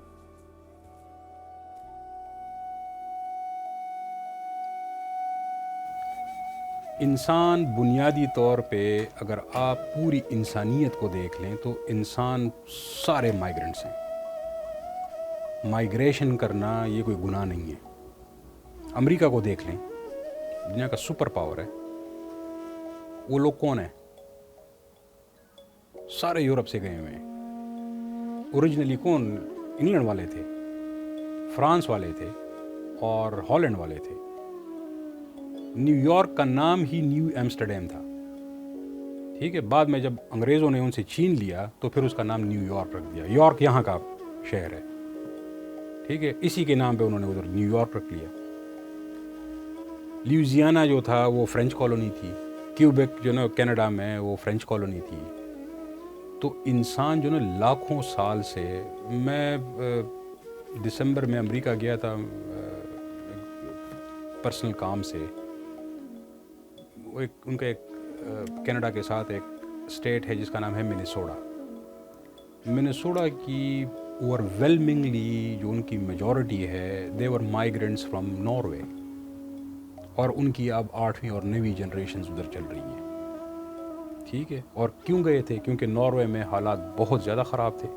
इंसान बुनियादी तौर पे अगर आप पूरी इंसानियत को देख लें तो इंसान सारे माइग्रेंट्स हैं। माइग्रेशन करना ये कोई गुनाह नहीं है। अमेरिका को देख लें, दुनिया का सुपर पावर है, वो लोग कौन हैं? सारे यूरोप से गए हुए हैं। ओरिजिनली कौन? इंग्लैंड वाले थे, फ्रांस वाले थे और हॉलैंड वाले थे। न्यूयॉर्क का नाम ही न्यू एम्स्टरडेम था, ठीक है। बाद में जब अंग्रेज़ों ने उनसे छीन लिया तो फिर उसका नाम न्यूयॉर्क रख दिया। यॉर्क यहाँ का शहर है, ठीक है। इसी के नाम पे उन्होंने उधर न्यूयॉर्क रख लिया। ल्यूजियाना जो था वो फ्रेंच कॉलोनी थी। क्यूबेक जो ना कनाडा में, वो फ्रेंच कॉलोनी थी। تو انسان جو نا لاکھوں سال سے, میں دسمبر میں امریکہ گیا تھا پرسنل کام سے. وہ ان کا ایک کینیڈا کے ساتھ ایک اسٹیٹ ہے جس کا نام ہے منیسوٹا. منیسوٹا کی اوور ویلمنگلی جو ان کی میجورٹی ہے, دے ور مائیگرنٹس فرام ناروے, اور ان کی اب 8ویں اور 9ویں جنریشنز ادھر چل رہی ہیں. ٹھیک ہے, اور کیوں گئے تھے؟ کیونکہ ناروے میں حالات بہت زیادہ خراب تھے,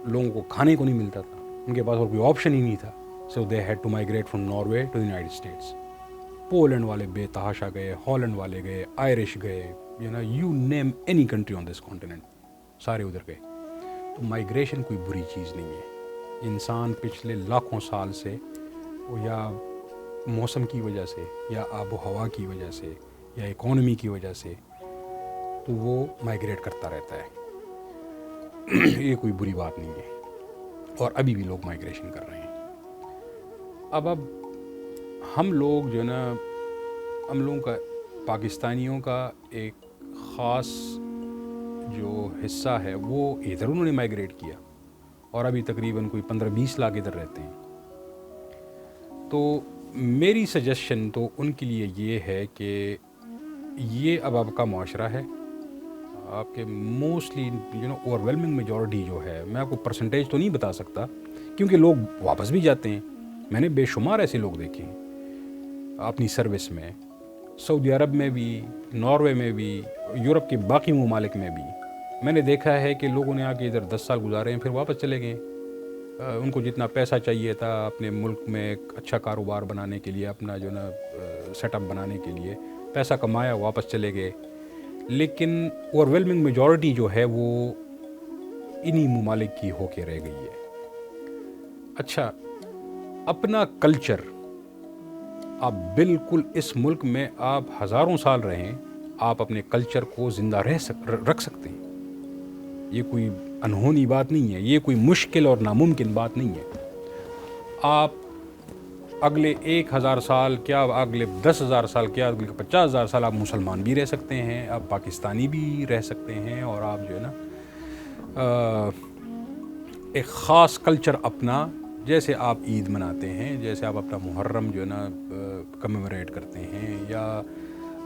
لوگوں کو کھانے کو نہیں ملتا تھا, ان کے پاس اور کوئی آپشن ہی نہیں تھا. So they had to migrate from Norway to United States. Poland والے بے تحاشا گئے, ہالینڈ والے گئے, آئرش گئے, you name any country on this continent, سارے ادھر گئے. تو مائیگریشن کوئی بری چیز نہیں ہے. انسان پچھلے لاکھوں سال سے یا موسم کی وجہ سے یا آب و ہوا کی وجہ سے یا اکانومی کی وجہ سے تو وہ مائیگریٹ کرتا رہتا ہے. یہ کوئی بری بات نہیں ہے, اور ابھی بھی لوگ مائیگریشن کر رہے ہیں. اب ہم لوگ جو ہے نا, ہم لوگوں کا پاکستانیوں کا ایک خاص جو حصہ ہے وہ ادھر انہوں نے مائیگریٹ کیا, اور ابھی تقریباً کوئی 15-20 لاکھ ادھر رہتے ہیں. تو میری سجیشن تو ان کے لیے یہ ہے کہ یہ اب آپ کا معاشرہ ہے, آپ کے موسٹلی اوور ویلمنگ میجورٹی جو ہے, میں آپ کو پرسنٹیج تو نہیں بتا سکتا کیونکہ لوگ واپس بھی جاتے ہیں. میں نے بے شمار ایسے لوگ دیکھے ہیں اپنی سروس میں, سعودی عرب میں بھی, ناروے میں بھی, یورپ کے باقی ممالک میں بھی. میں نے دیکھا ہے کہ لوگوں نے آ کے ادھر 10 سال گزارے ہیں, پھر واپس چلے گئے. ان کو جتنا پیسہ چاہیے تھا اپنے ملک میں ایک اچھا کاروبار بنانے کے لیے, اپنا جو نا سیٹ اپ بنانے کے لیے پیسہ کمایا, واپس چلے گئے. لیکن اوور ویلمنگ میجورٹی جو ہے وہ انہی ممالک کی ہو کے رہ گئی ہے. اچھا, اپنا کلچر آپ بالکل اس ملک میں آپ ہزاروں سال رہیں, آپ اپنے کلچر کو زندہ رکھ سکتے ہیں. یہ کوئی انہونی بات نہیں ہے, یہ کوئی مشکل اور ناممکن بات نہیں ہے. آپ اگلے 1000 سال کیا, اگلے 10,000 سال کیا, اگلے 50,000 سال آپ مسلمان بھی رہ سکتے ہیں, آپ پاکستانی بھی رہ سکتے ہیں, اور آپ جو ہے نا ایک خاص کلچر اپنا, جیسے آپ عید مناتے ہیں, جیسے آپ اپنا محرم جو ہے نا کمیموریٹ کرتے ہیں, یا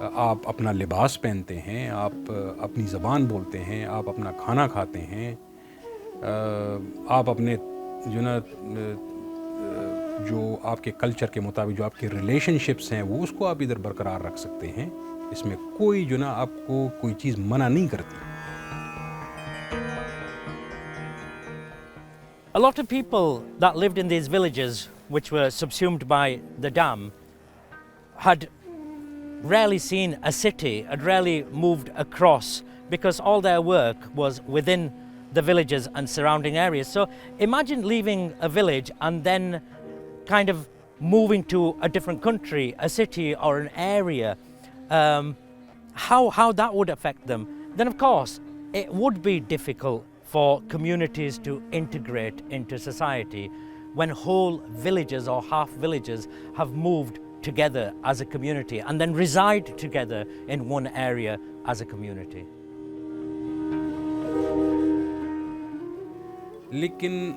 آپ اپنا لباس پہنتے ہیں, آپ اپنی زبان بولتے ہیں, آپ اپنا کھانا کھاتے ہیں, آپ اپنے جو نا جو آپ کے کلچر کے مطابق جو آپ کے ریلیشن شپس ہیں وہ اس کو آپ ادھر برقرار رکھ سکتے ہیں. اس میں کوئی جو نا آپ کو کوئی چیز منع نہیں کرتی. A lot of people that lived in these villages which were subsumed by the dam had rarely seen a city, had rarely moved across, because all their work was within the villages and surrounding areas. So imagine leaving a village and then kind of moving to a different country, a city or an area, how that would affect them. Then of course it would be difficult for communities to integrate into society when whole villages or half villages have moved together as a community and then reside together in one area as a community. لیکن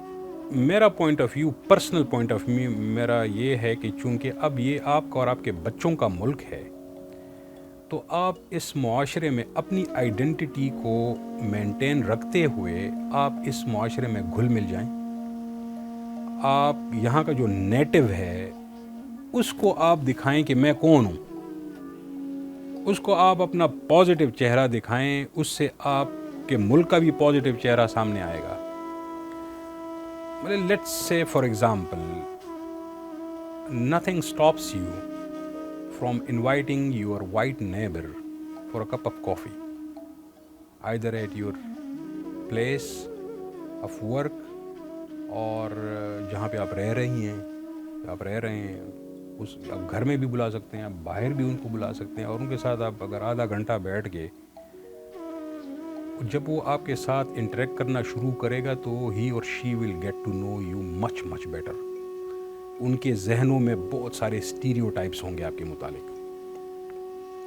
میرا point of view, personal point of view میرا یہ ہے کہ چونکہ اب یہ آپ کا اور آپ کے بچوں کا ملک ہے, تو آپ اس معاشرے میں اپنی آئیڈینٹی کو مینٹین رکھتے ہوئے آپ اس معاشرے میں گھل مل جائیں. آپ یہاں کا جو نیٹو ہے اس کو آپ دکھائیں کہ میں کون ہوں, اس کو آپ اپنا پازیٹیو چہرہ دکھائیں, اس سے آپ کے ملک کا بھی پازیٹیو چہرہ سامنے آئے گا. Let's say for example, nothing stops you from inviting your white neighbor for a cup of coffee, either at your place of work اور جہاں پہ آپ رہ رہی ہیں, آپ رہ رہے ہیں اس آپ گھر میں بھی بلا سکتے ہیں, آپ باہر بھی ان کو بلا سکتے ہیں, اور ان کے ساتھ آپ اگر آدھا گھنٹہ بیٹھ کے, جب وہ آپ کے ساتھ انٹریکٹ کرنا شروع کرے گا تو ہی اور she will get to know you much much better. ان کے ذہنوں میں بہت سارے اسٹیریو ٹائپس ہوں گے آپ کے متعلق.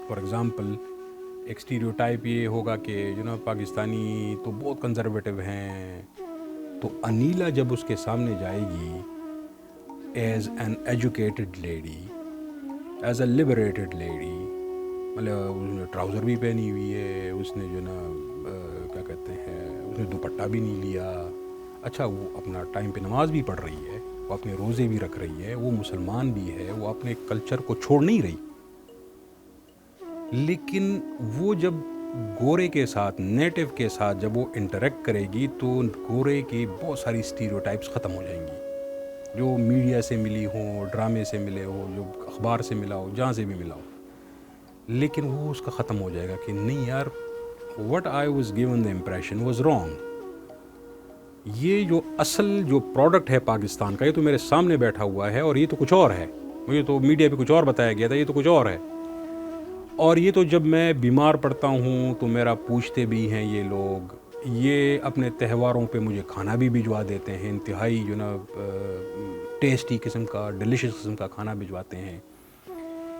فار ایگزامپل, ایک اسٹیریوٹائپ یہ ہوگا کہ جو نا پاکستانی تو بہت کنزرویٹو ہیں. تو انیلا جب اس کے سامنے جائے گی as an educated lady, as a liberated lady, مطلب اس نے ٹراؤزر بھی پہنی ہوئی ہے, اس نے جو نا کیا کہتے ہیں اس نے دوپٹہ بھی نہیں لیا, اچھا وہ اپنا ٹائم پہ نماز بھی پڑھ رہی ہے, وہ اپنے روزے بھی رکھ رہی ہے, وہ مسلمان بھی ہے, وہ اپنے کلچر کو چھوڑ نہیں رہی. لیکن وہ جب گورے کے ساتھ, نیٹو کے ساتھ جب وہ انٹریکٹ کرے گی تو گورے کی بہت ساری اسٹیریوٹائپس ختم ہو جائیں گی, جو میڈیا سے ملی ہوں, ڈرامے سے ملے ہو, جو اخبار سے ملا ہو, جہاں سے بھی ملا ہو. لیکن وہ اس کا ختم ہو جائے گا کہ نہیں یار, what I was given the impression was wrong. یہ جو اصل جو پروڈکٹ ہے پاکستان کا, یہ تو میرے سامنے بیٹھا ہوا ہے اور یہ تو کچھ اور ہے, مجھے تو میڈیا پہ کچھ اور بتایا گیا تھا, یہ تو کچھ اور ہے. اور یہ تو جب میں بیمار پڑتا ہوں تو میرا پوچھتے بھی ہیں یہ لوگ, یہ اپنے تہواروں پہ مجھے کھانا بھی بھجوا دیتے ہیں, انتہائی جو نا ٹیسٹی قسم کا, ڈیلیشس قسم کا کھانا بھجواتے ہیں.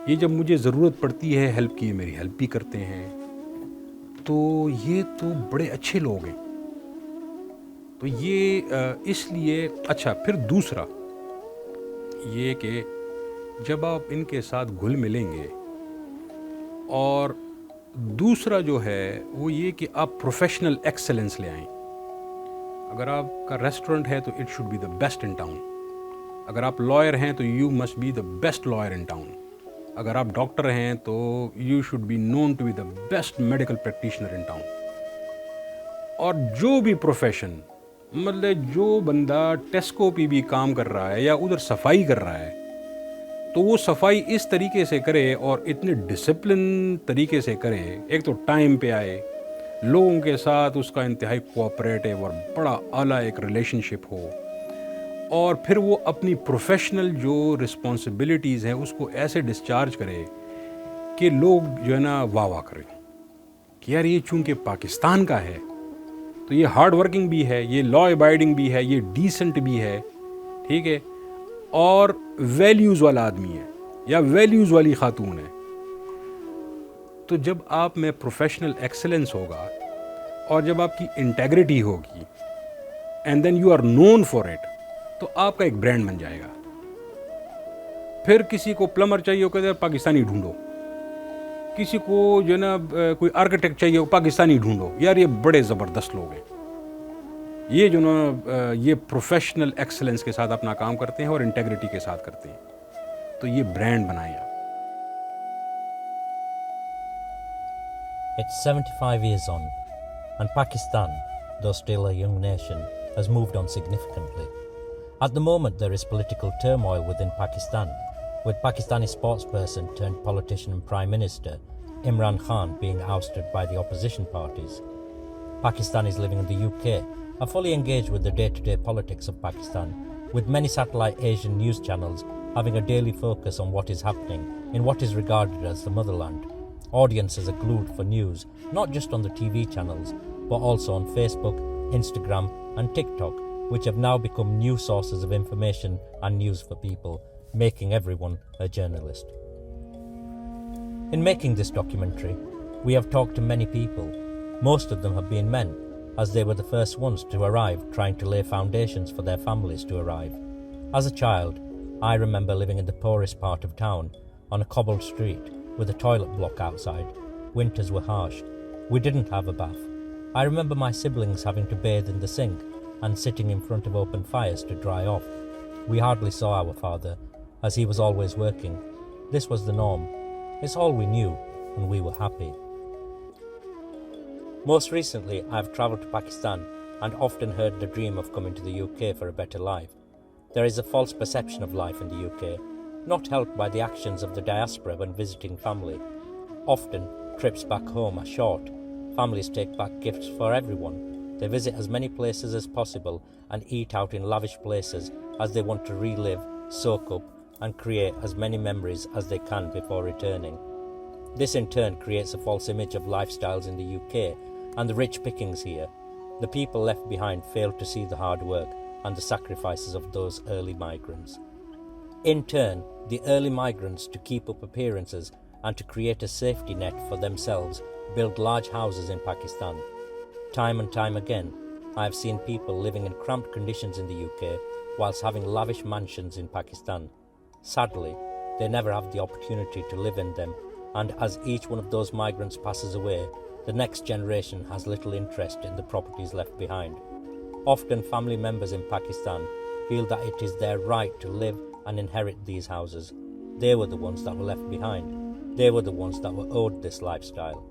یہ جب مجھے ضرورت پڑتی ہے ہیلپ کی, میری ہیلپ بھی کرتے ہیں. تو یہ تو بڑے اچھے لوگ ہیں. تو یہ اس لیے اچھا. پھر دوسرا یہ کہ جب آپ ان کے ساتھ گھل ملیں گے, اور دوسرا جو ہے وہ یہ کہ آپ پروفیشنل ایکسلنس لے آئیں. اگر آپ کا ریسٹورنٹ ہے تو it should be the best in town. اگر آپ لائر ہیں تو you must be the best lawyer in town. اگر آپ ڈاکٹر ہیں تو you should be known to be the best medical practitioner in town. اور جو بھی پروفیشن, مطلب جو بندہ ٹیسکو پہ بھی کام کر رہا ہے یا ادھر صفائی کر رہا ہے, تو وہ صفائی اس طریقے سے کرے اور اتنے ڈسپلن طریقے سے کرے. ایک تو ٹائم پہ آئے, لوگوں کے ساتھ اس کا انتہائی کوآپریٹیو اور بڑا اعلیٰ ایک ریلیشن شپ ہو, اور پھر وہ اپنی پروفیشنل جو رسپانسبلٹیز ہیں اس کو ایسے ڈسچارج کرے کہ لوگ جو ہے نا واہ واہ کریں کہ یار یہ چونکہ پاکستان کا ہے تو یہ ہارڈ ورکنگ بھی ہے, یہ لا ابائڈنگ بھی ہے, یہ ڈیسنٹ بھی ہے, ٹھیک ہے, اور ویلیوز والا آدمی ہے یا ویلیوز والی خاتون ہے. تو جب آپ میں پروفیشنل ایکسلنس ہوگا اور جب آپ کی انٹیگریٹی ہوگی and then you are known for it, تو آپ کا ایک برانڈ بن جائے گا. پھر کسی کو پلمبر چاہیے ہو کہتے ہیں پاکستانی ڈھونڈو, کسی کو جو ہے نا کوئی آرکیٹیکٹ چاہیے ہو پاکستانی ڈھونڈو. یار یہ بڑے زبردست لوگ ہیں, یہ جو نا یہ پروفیشنل ایکسلنس کے ساتھ اپنا کام کرتے ہیں اور انٹیگریٹی کے ساتھ کرتے ہیں. تو یہ برانڈ بنائیں آپ. It's 75 years on, and Pakistan, though still a young nation, has moved on significantly. At the moment, there is political turmoil within Pakistan, with Pakistani sportsperson turned politician and Prime Minister Imran Khan being ousted by the opposition parties. Pakistanis living in the UK are fully engaged with the day-to-day politics of Pakistan, with many satellite Asian news channels having a daily focus on what is happening in what is regarded as the motherland. Audiences are glued for news, not just on the TV channels, but also on Facebook, Instagram and TikTok, which have now become new sources of information and news for people, making everyone a journalist. In making this documentary, we have talked to many people. Most of them have been men, as they were the first ones to arrive, trying to lay foundations for their families to arrive. As a child, I remember living in the poorest part of town, on a cobbled street, with a toilet block outside. Winters were harsh. We didn't have a bath. I remember my siblings having to bathe in the sink and sitting in front of open fires to dry off. We hardly saw our father, as he was always working. This was the norm. It's all we knew, and we were happy. Most recently, I have travelled to Pakistan and often heard the dream of coming to the UK for a better life. There is a false perception of life in the UK, not helped by the actions of the diaspora when visiting family. Often, trips back home are short. Families take back gifts for everyone. They visit as many places as possible and eat out in lavish places as they want to relive, soak up, and create as many memories as they can before returning. This in turn creates a false image of lifestyles in the UK and the rich pickings here. The people left behind fail to see the hard work and the sacrifices of those early migrants. In turn, the early migrants, to keep up appearances and to create a safety net for themselves, build large houses in Pakistan. Time and time again, I have seen people living in cramped conditions in the UK whilst having lavish mansions in Pakistan. Sadly, they never have the opportunity to live in them, and as each one of those migrants passes away, the next generation has little interest in the properties left behind. Often family members in Pakistan feel that it is their right to live and inherit these houses. They were the ones that were left behind. They were the ones that were owed this lifestyle.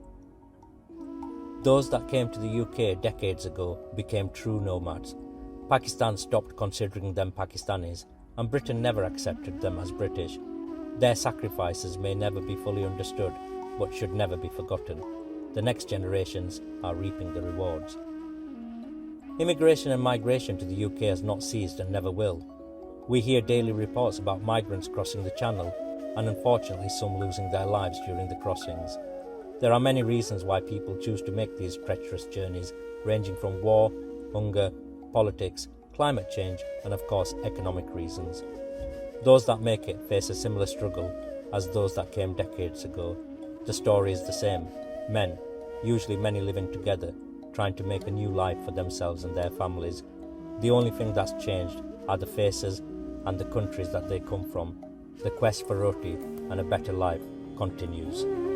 Those that came to the UK decades ago became true nomads. Pakistan stopped considering them Pakistanis, and Britain never accepted them as British. Their sacrifices may never be fully understood, but should never be forgotten. The next generations are reaping the rewards. Immigration and migration to the UK has not ceased and never will. We hear daily reports about migrants crossing the Channel, and unfortunately some losing their lives during the crossings. There are many reasons why people choose to make these treacherous journeys, ranging from war, hunger, politics, climate change, and of course economic reasons. Those that make it face a similar struggle as those that came decades ago. The story is the same. Men, usually many living together, trying to make a new life for themselves and their families. The only thing that's changed are the faces and the countries that they come from. The quest for roti and a better life continues.